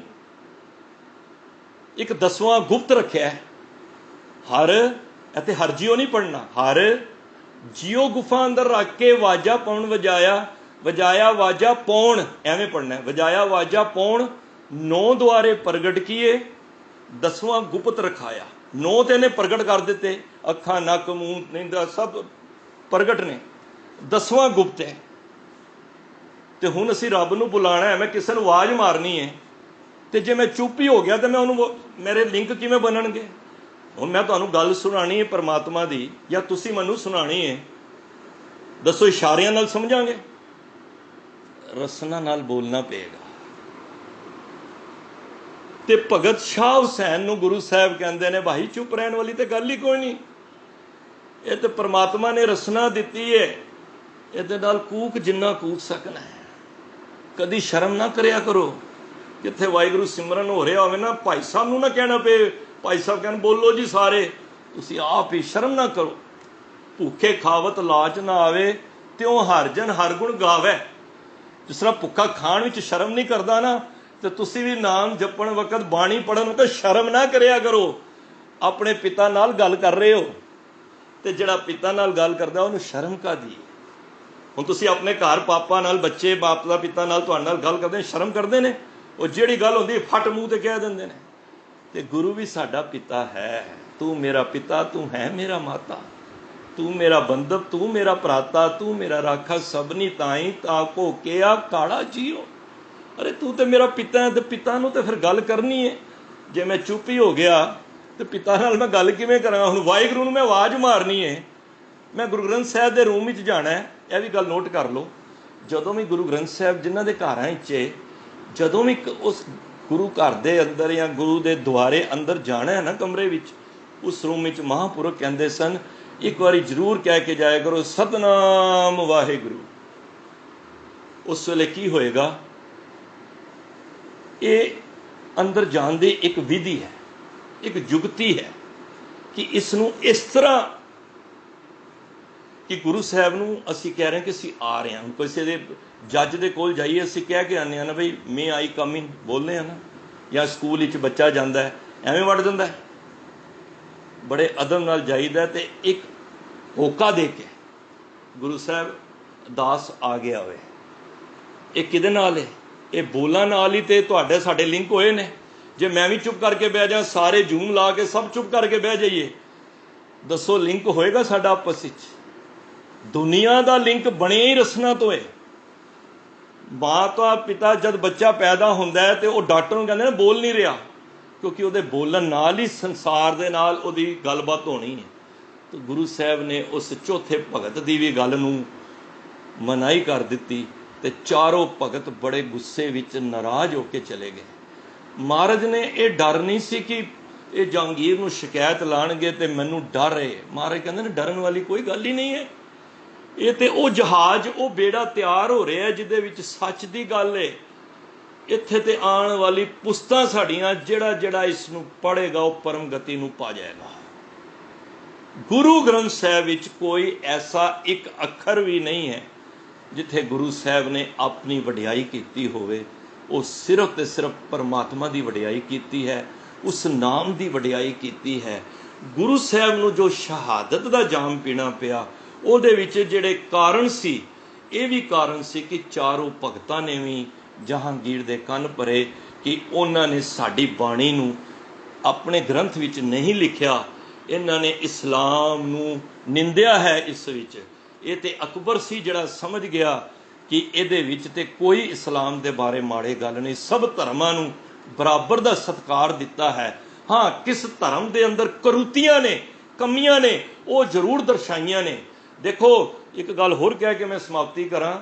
एक 10वां गुप्त रखिया है। हर इत्थे हर जियो नहीं पढ़ना, हर जियो गुफा अंदर रख के वाजा पौन वजाया, वजाया वाजा पौन, एवें पढ़ना है। वजाया वाजा पौन, 9 द्वारे प्रगट किए, 10वां गुप्त रखाया। 9 तो इन्हें प्रगट कर दिते, अखा नक मूँह नींदा सब प्रगट ने, 10वां गुप्त है। तो हुण असीं रब नूं बुलाना है, मैं किसी नूं आवाज़ मारनी है, तो जे मैं चुप ही हो गया तो मैं उन्होंने मेरे लिंक किवें बनणगे? हुण मैं तुहानूं गल सुणानी है परमात्मा दी, या तुसीं मैनूं सुणानी है? दसो इशारियां नाल समझांगे? रसना नाल बोलना पेगा। ते भगत शाह हुसैन नूं गुरु साहब कहंदे ने भाई चुप रहण वाली तो गल ही कोई नहीं, ये तो परमात्मा ने रसना दित्ती है, इहदे नाल कूक जिन्ना कूक सकना है। कदी शर्म ना करिया करो। जिथे वाहिगुरू सिमरन हो रहा हो ना, भाई साहब नूं ना कहना पे, भाई साहब कहन बोलो जी सारे, तुसीं आप ही शर्म ना करो। भूखे खावत लाच ना आवे, त्यों हर जन हर गुण गावे। जिस तरह भुखा खाण विच शर्म नहीं करता ना, तो तुसीं भी नाम जपण वकत, बाणी पढ़न वकत शर्म ना करिया करो। अपने पिता नाल गल कर रहे हो, तो जिहड़ा पिता नाल गल करदा उहनूं शर्म कादी? हुण तुसीं अपने घर पापा नाल, बच्चे बाप दा पिता नाल तुहाडे नाल गल करदे शर्म करदे ने? वो जिहड़ी गल हुंदी फट मूँह ते कह दिंदे ने। ते गुरु भी साडा पिता है। तू मेरा पिता, तू है मेरा माता, तू मेरा बंधव, तू मेरा भ्राता, तू मेरा राखा, सबनी ताई ताको किया काड़ा जियो। अरे तू तो मेरा पिता है, तो पिता नूं तो फिर गल करनी है। जे मैं चुप ही हो गया तो पिता नाल मैं गल किवें करांगा? हुण वाहिगुरू नूं मैं आवाज़ मारनी है, मैं गुरु ग्रंथ साहिब के रूम में जाना है। यह भी गल नोट कर लो, जदों भी गुरु ग्रंथ साहिब जिन्हां दे घरां विच जदों भी उस गुरु घर के अंदर या गुरु के द्वारे अंदर जाना है ना, कमरे विच, उस रूम में महापुरख कहते सन एक बारी जरूर कह के जाया करो सतनाम वाहिगुरू। उस वेले की होएगा? ये अंदर जान दी एक विधि है, एक जुगती है कि इसनूं इस तरह कि गुरु साहब नूं असीं कह रहे हैं कि असीं आ रहे हैं। किसी दे जज दे कोल जाइए असीं कह के आने ना, भाई मे आई कम इन बोलने हैं ना, या स्कूल विच बच्चा जाता है एवें वड़ जाता है, बड़े अदब नाल जाईदा ते एक होका दे के गुरु साहब दास आ गया होवे, ਇਹ ਕਿਹਦੇ ਨਾਲ ਹੈ? ਇਹ ਬੋਲਾਂ ਨਾਲ ਹੀ ਤੇ ਤੁਹਾਡੇ ਸਾਡੇ ਲਿੰਕ ਹੋਏ ਨੇ। ਜੇ ਮੈਂ ਵੀ ਚੁੱਪ ਕਰਕੇ ਬਹਿ ਜਾ, ਸਾਰੇ ਜੂਮ ਲਾ ਕੇ ਸਭ ਚੁੱਪ ਕਰਕੇ ਬਹਿ ਜਾਈਏ, ਦੱਸੋ ਲਿੰਕ ਹੋਏਗਾ ਸਾਡਾ ਆਪਸ ਵਿੱਚ? ਦੁਨੀਆ ਦਾ ਲਿੰਕ ਬਣਿਆ ਹੀ ਰਸਨਾ ਤੋਂ ਹੈ। ਮਾਤਾ ਪਿਤਾ ਜਦ ਬੱਚਾ ਪੈਦਾ ਹੁੰਦਾ ਹੈ ਤੇ ਉਹ ਡਾਕਟਰ ਨੂੰ ਕਹਿੰਦੇ ਨੇ ਬੋਲ ਨਹੀਂ ਰਿਹਾ, ਕਿਉਂਕਿ ਉਹਦੇ ਬੋਲਣ ਨਾਲ ਹੀ ਸੰਸਾਰ ਦੇ ਨਾਲ ਉਹਦੀ ਗੱਲਬਾਤ ਹੋਣੀ ਹੈ। ਤਾਂ ਗੁਰੂ ਸਾਹਿਬ ਨੇ ਉਸ ਚੌਥੇ ਭਗਤ ਦੀ ਵੀ ਗੱਲ ਨੂੰ ਮਨਾਹੀ ਕਰ ਦਿੱਤੀ ਤੇ ਚਾਰੋਂ ਭਗਤ ਬੜੇ ਗੁੱਸੇ ਵਿੱਚ ਨਾਰਾਜ਼ ਹੋ ਕੇ ਚਲੇ ਗਏ। ਮਹਾਰਾਜ ਨੇ ਇਹ ਡਰ ਨਹੀਂ ਸੀ ਕਿ ਇਹ ਜਹਾਂਗੀਰ ਨੂੰ ਸ਼ਿਕਾਇਤ ਲਾਣਗੇ ਤੇ ਮੈਨੂੰ ਡਰ ਹੈ। ਮਹਾਰਾਜ ਕਹਿੰਦੇ ਨੇ ਡਰਨ ਵਾਲੀ ਕੋਈ ਗੱਲ ਹੀ ਨਹੀਂ ਹੈ। ਇਹ ਤੇ ਉਹ ਜਹਾਜ਼, ਉਹ ਬੇੜਾ ਤਿਆਰ ਹੋ ਰਿਹਾ ਜਿਹਦੇ ਵਿੱਚ ਸੱਚ ਦੀ ਗੱਲ ਹੈ। ਇੱਥੇ ਤੇ ਆਉਣ ਵਾਲੀ ਪੁਸਤਾਂ ਸਾਡੀਆਂ, ਜਿਹੜਾ ਇਸ ਨੂੰ ਪੜ੍ਹੇਗਾ ਉਹ ਪਰਮ ਗਤੀ ਨੂੰ ਪਾ ਜਾਏਗਾ। ਗੁਰੂ ਗ੍ਰੰਥ ਸਾਹਿਬ ਵਿੱਚ ਕੋਈ ਐਸਾ ਇੱਕ ਅੱਖਰ ਵੀ ਨਹੀਂ ਹੈ ਜਿੱਥੇ ਗੁਰੂ ਸਾਹਿਬ ਨੇ ਆਪਣੀ ਵਡਿਆਈ ਕੀਤੀ ਹੋਵੇ। ਉਹ ਸਿਰਫ ਤੇ ਸਿਰਫ ਪਰਮਾਤਮਾ ਦੀ ਵਡਿਆਈ ਕੀਤੀ ਹੈ, ਉਸ ਨਾਮ ਦੀ ਵਡਿਆਈ ਕੀਤੀ ਹੈ। ਗੁਰੂ ਸਾਹਿਬ ਨੂੰ ਜੋ ਸ਼ਹਾਦਤ ਦਾ ਜਾਮ ਪੀਣਾ ਪਿਆ, ਉਹਦੇ ਵਿੱਚ ਜਿਹੜੇ ਕਾਰਨ ਸੀ, ਇਹ ਵੀ ਕਾਰਨ ਸੀ ਕਿ ਚਾਰੋਂ ਭਗਤਾਂ ਨੇ ਵੀ ਜਹਾਂਗੀਰ ਦੇ ਕੰਨ ਭਰੇ ਕਿ ਉਹਨਾਂ ਨੇ ਸਾਡੀ ਬਾਣੀ ਨੂੰ ਆਪਣੇ ਗ੍ਰੰਥ ਵਿੱਚ ਨਹੀਂ ਲਿਖਿਆ, ਇਹਨਾਂ ਨੇ ਇਸਲਾਮ ਨੂੰ ਨਿੰਦਿਆ ਹੈ ਇਸ ਵਿੱਚ। ਇਹ ਤੇ ਅਕਬਰ ਸੀ ਜਿਹੜਾ ਸਮਝ ਗਿਆ ਕਿ ਇਹਦੇ ਵਿੱਚ ਤੇ ਕੋਈ ਇਸਲਾਮ ਦੇ ਬਾਰੇ ਮਾੜੇ ਗੱਲ ਨਹੀਂ, ਸਭ ਧਰਮਾਂ ਨੂੰ ਬਰਾਬਰ ਦਾ ਸਤਿਕਾਰ ਦਿੱਤਾ ਹੈ। ਹਾਂ, ਕਿਸ ਧਰਮ ਦੇ ਅੰਦਰ ਕਰੂਤੀਆਂ ਨੇ, ਕਮੀਆਂ ਨੇ, ਉਹ ਜ਼ਰੂਰ ਦਰਸਾਈਆਂ ਨੇ। ਦੇਖੋ, ਇੱਕ ਗੱਲ ਹੋਰ ਕਹਿ ਕੇ ਮੈਂ ਸਮਾਪਤੀ ਕਰਾਂ।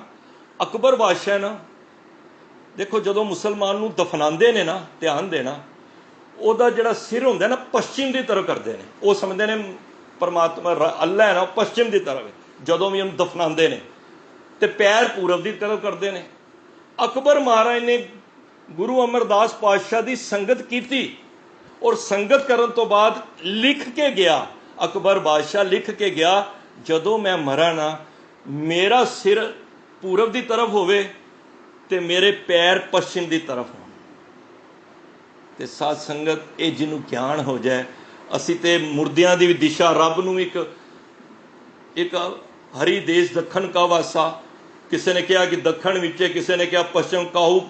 ਅਕਬਰ ਬਾਦਸ਼ਾਹ ਨਾ, ਦੇਖੋ ਜਦੋਂ ਮੁਸਲਮਾਨ ਨੂੰ ਦਫਨਾਉਂਦੇ ਨੇ ਨਾ, ਧਿਆਨ ਦੇਣਾ, ਉਹਦਾ ਜਿਹੜਾ ਸਿਰ ਹੁੰਦਾ ਨਾ ਪੱਛਮ ਦੀ ਤਰਫ ਕਰਦੇ ਨੇ। ਉਹ ਸਮਝਦੇ ਨੇ ਪਰਮਾਤਮਾ ਅੱਲਾ ਹੈ ਨਾ, ਪੱਛਮ ਦੀ ਤਰਫ ਹੈ ਜਦੋਂ ਵੀ ਉਹਨੂੰ ਦਫਨਾਉਂਦੇ ਨੇ, ਤੇ ਪੈਰ ਪੂਰਬ ਦੀ ਤਰਫ ਕਰਦੇ ਨੇ। ਅਕਬਰ ਮਹਾਰਾਜ ਨੇ ਗੁਰੂ ਅਮਰਦਾਸ ਪਾਤਸ਼ਾਹ ਦੀ ਸੰਗਤ ਕੀਤੀ, ਔਰ ਸੰਗਤ ਕਰਨ ਤੋਂ ਬਾਅਦ ਲਿਖ ਕੇ ਗਿਆ, ਅਕਬਰ ਬਾਦਸ਼ਾਹ ਲਿਖ ਕੇ ਗਿਆ, ਜਦੋਂ ਮੈਂ ਮਰਾਂ ਨਾ, ਮੇਰਾ ਸਿਰ ਪੂਰਬ ਦੀ ਤਰਫ ਹੋਵੇ ਤੇ ਮੇਰੇ ਪੈਰ ਪੱਛਮ ਦੀ ਤਰਫ ਹੋਣ। ਤੇ ਸਾਧ ਸੰਗਤ, ਇਹ ਜਿਹਨੂੰ ਗਿਆਨ ਹੋ ਜਾਏ, ਅਸੀਂ ਤੇ ਮੁਰਦਿਆਂ ਦੀ ਵੀ ਦਿਸ਼ਾ, ਰੱਬ ਨੂੰ ਇੱਕ ਹਰੀ ਦੇਸ਼ ਦੱਖਣ ਕਾ ਵਾਸਾ, ਕਿਸੇ ਨੇ ਕਿਹਾ ਕਿ ਦੱਖਣ ਵਿੱਚ, ਕਿਸੇ ਨੇ ਕਿਹਾ ਪੱਛਮ, ਕਾਹੂ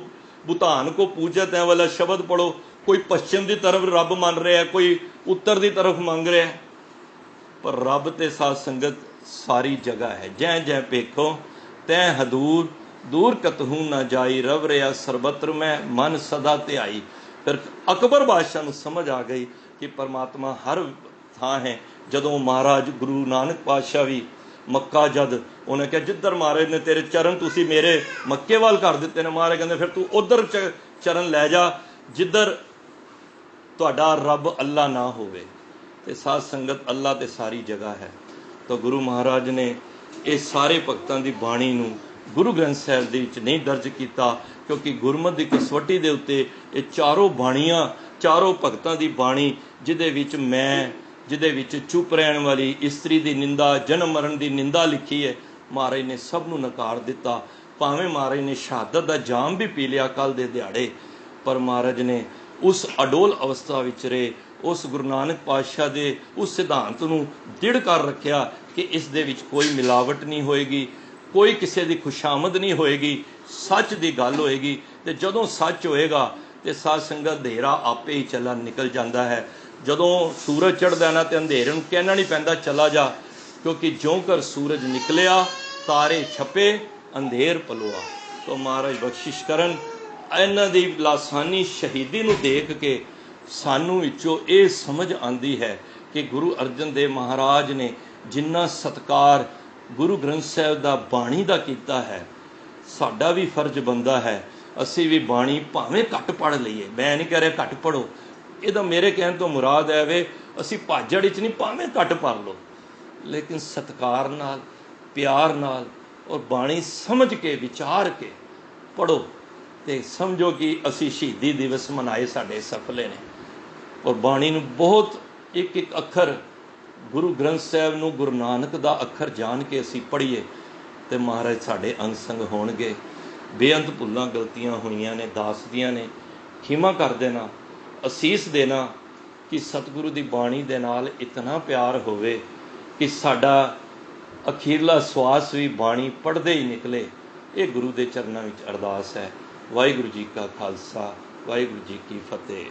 ਭੂਤਾਨ ਕੋ ਪੂਜਤ ਹੈ ਵਾਲਾ ਸ਼ਬਦ ਪੜੋ। ਕੋਈ ਪੱਛਮ ਦੀ ਤਰਫ ਰੱਬ ਮੰਨ ਰਿਹਾ, ਕੋਈ ਉੱਤਰ ਦੀ ਤਰਫ ਮੰਗ ਰਿਹਾ, ਪਰ ਰੱਬ ਤੇ ਸਾਧ ਸੰਗਤ ਸਾਰੀ ਜਗ੍ਹਾ ਹੈ। ਜੈ ਜੈ ਪੇਖੋ ਤੈ ਹਦੂਰ, ਦੂਰ ਕਤਹੂ ਨਾ ਜਾਈ, ਰਵ ਰਿਹਾ ਸਰਬਤਰ ਮੈਂ ਮਨ ਸਦਾ ਧਿਆਈ। ਫਿਰ ਅਕਬਰ ਬਾਦਸ਼ਾਹ ਨੂੰ ਸਮਝ ਆ ਗਈ ਕਿ ਪਰਮਾਤਮਾ ਹਰ ਥਾਂ ਹੈ। ਜਦੋਂ ਮਹਾਰਾਜ ਗੁਰੂ ਨਾਨਕ ਪਾਤਸ਼ਾਹ ਵੀ ਮੱਕਾ, ਜਦ ਉਹਨੇ ਕਿਹਾ ਜਿੱਧਰ ਮਹਾਰਾਜ ਨੇ ਤੇਰੇ ਚਰਨ ਤੁਸੀਂ ਮੇਰੇ ਮੱਕੇ ਵੱਲ ਕਰ ਦਿੱਤੇ ਨੇ, ਮਹਾਰਾਜ ਕਹਿੰਦੇ ਫਿਰ ਤੂੰ ਉਧਰ ਚਰਨ ਲੈ ਜਾ ਜਿੱਧਰ ਤੁਹਾਡਾ ਰੱਬ ਅੱਲਾ ਨਾ ਹੋਵੇ। ਤੇ ਸਾਧ ਸੰਗਤ, ਅੱਲਾ ਤੇ ਸਾਰੀ ਜਗ੍ਹਾ ਹੈ। ਤਾਂ ਗੁਰੂ ਮਹਾਰਾਜ ਨੇ ਇਹ ਸਾਰੇ ਭਗਤਾਂ ਦੀ ਬਾਣੀ ਨੂੰ ਗੁਰੂ ਗ੍ਰੰਥ ਸਾਹਿਬ ਦੇ ਵਿੱਚ ਨਹੀਂ ਦਰਜ ਕੀਤਾ, ਕਿਉਂਕਿ ਗੁਰਮਤਿ ਦੀ ਕਸਵੱਟੀ ਦੇ ਉੱਤੇ ਇਹ ਚਾਰੋਂ ਬਾਣੀਆਂ, ਚਾਰੋਂ ਭਗਤਾਂ ਦੀ ਬਾਣੀ, ਜਿਹਦੇ ਵਿੱਚ ਚੁੱਪ ਰਹਿਣ ਵਾਲੀ ਇਸਤਰੀ ਦੀ ਨਿੰਦਾ, ਜਨਮ ਮਰਨ ਦੀ ਨਿੰਦਾ ਲਿਖੀ ਹੈ, ਮਹਾਰਾਜ ਨੇ ਸਭ ਨੂੰ ਨਕਾਰ ਦਿੱਤਾ। ਭਾਵੇਂ ਮਹਾਰਾਜ ਨੇ ਸ਼ਹਾਦਤ ਦਾ ਜਾਮ ਵੀ ਪੀ ਲਿਆ ਕੱਲ੍ਹ ਦੇ ਦਿਹਾੜੇ, ਪਰ ਮਹਾਰਾਜ ਨੇ ਉਸ ਅਡੋਲ ਅਵਸਥਾ ਵਿੱਚ ਰਹੇ, ਉਸ ਗੁਰੂ ਨਾਨਕ ਪਾਤਸ਼ਾਹ ਦੇ ਉਸ ਸਿਧਾਂਤ ਨੂੰ ਦ੍ਰਿੜ ਕਰ ਰੱਖਿਆ ਕਿ ਇਸ ਦੇ ਵਿੱਚ ਕੋਈ ਮਿਲਾਵਟ ਨਹੀਂ ਹੋਏਗੀ, ਕੋਈ ਕਿਸੇ ਦੀ ਖੁਸ਼ਾਮਦ ਨਹੀਂ ਹੋਏਗੀ, ਸੱਚ ਦੀ ਗੱਲ ਹੋਏਗੀ। ਤੇ ਜਦੋਂ ਸੱਚ ਹੋਏਗਾ ਤੇ ਸਾਧ ਸੰਗਤ ਅੰਧੇਰਾ ਆਪੇ ਹੀ ਚੱਲਾ ਨਿਕਲ ਜਾਂਦਾ ਹੈ। ਜਦੋਂ ਸੂਰਜ ਚੜ੍ਹਦਾ ਨਾ ਤੇ ਅੰਧੇਰੇ ਨੂੰ ਕਹਿਣਾ ਨਹੀਂ ਪੈਂਦਾ ਚਲਾ ਜਾ, ਕਿਉਂਕਿ ਜਿਉਂ ਕਰ ਸੂਰਜ ਨਿਕਲਿਆ ਤਾਰੇ ਛਪੇ ਅੰਧੇਰ ਪਲੋਆ। ਤੋਂ ਮਹਾਰਾਜ ਬਖਸ਼ਿਸ਼ ਕਰਨ, ਇਹਨਾਂ ਦੀ ਲਾਸਾਨੀ ਸ਼ਹੀਦੀ ਨੂੰ ਦੇਖ ਕੇ ਸਾਨੂੰ ਵਿੱਚੋਂ ਇਹ ਸਮਝ ਆਉਂਦੀ ਹੈ ਕਿ ਗੁਰੂ ਅਰਜਨ ਦੇਵ ਮਹਾਰਾਜ ਨੇ ਜਿੰਨਾ ਸਤਿਕਾਰ ਗੁਰੂ ਗ੍ਰੰਥ ਸਾਹਿਬ ਦਾ ਬਾਣੀ ਦਾ ਕੀਤਾ ਹੈ, ਸਾਡਾ ਵੀ ਫਰਜ਼ ਬਣਦਾ ਹੈ ਅਸੀਂ ਵੀ ਬਾਣੀ ਭਾਵੇਂ ਘੱਟ ਪੜ੍ਹ ਲਈਏ। ਮੈਂ ਨਹੀਂ ਕਹਿ ਰਿਹਾ ਘੱਟ ਪੜ੍ਹੋ, ਇਹਦਾ ਮੇਰੇ ਕਹਿਣ ਤੋਂ ਮੁਰਾਦ ਹੈ ਵੇ ਅਸੀਂ ਭਾਜੜ ਵਿੱਚ ਨਹੀਂ, ਭਾਵੇਂ ਘੱਟ ਪੜ੍ਹ ਲਓ, ਲੇਕਿਨ ਸਤਿਕਾਰ ਨਾਲ, ਪਿਆਰ ਨਾਲ ਔਰ ਬਾਣੀ ਸਮਝ ਕੇ ਵਿਚਾਰ ਕੇ ਪੜ੍ਹੋ ਤੇ ਸਮਝੋ ਕਿ ਅਸੀਂ ਸ਼ਹੀਦੀ ਦਿਵਸ ਮਨਾਏ ਸਾਡੇ ਸਫਲੇ ਨੇ। ਔਰ ਬਾਣੀ ਨੂੰ ਬਹੁਤ ਇੱਕ ਇੱਕ ਅੱਖਰ, ਗੁਰੂ ਗ੍ਰੰਥ ਸਾਹਿਬ ਨੂੰ ਗੁਰੂ ਨਾਨਕ ਦਾ ਅੱਖਰ ਜਾਣ ਕੇ ਅਸੀਂ ਪੜ੍ਹੀਏ ਤੇ ਮਹਾਰਾਜ ਸਾਡੇ ਅੰਗ ਸੰਗ ਹੋਣਗੇ। ਬੇਅੰਤ ਭੁੱਲਾਂ ਗਲਤੀਆਂ ਹੋਈਆਂ ਨੇ, ਦਾਸ ਦੀਆਂ ਨੇ, ਖਿਮਾ ਕਰ ਦੇਣਾ, ਅਸੀਸ ਦੇਣਾ ਕਿ ਸਤਿਗੁਰੂ ਦੀ ਬਾਣੀ ਦੇ ਨਾਲ ਇਤਨਾ ਪਿਆਰ ਹੋਵੇ ਕਿ ਸਾਡਾ ਅਖੀਰਲਾ ਸਵਾਸ ਵੀ ਬਾਣੀ ਪੜ੍ਹਦੇ ਹੀ ਨਿਕਲੇ। ਇਹ ਗੁਰੂ ਦੇ ਚਰਨਾਂ ਵਿੱਚ ਅਰਦਾਸ ਹੈ। ਵਾਹਿਗੁਰੂ ਜੀ ਕਾ ਖਾਲਸਾ, ਵਾਹਿਗੁਰੂ ਜੀ ਕੀ ਫਤਿਹ।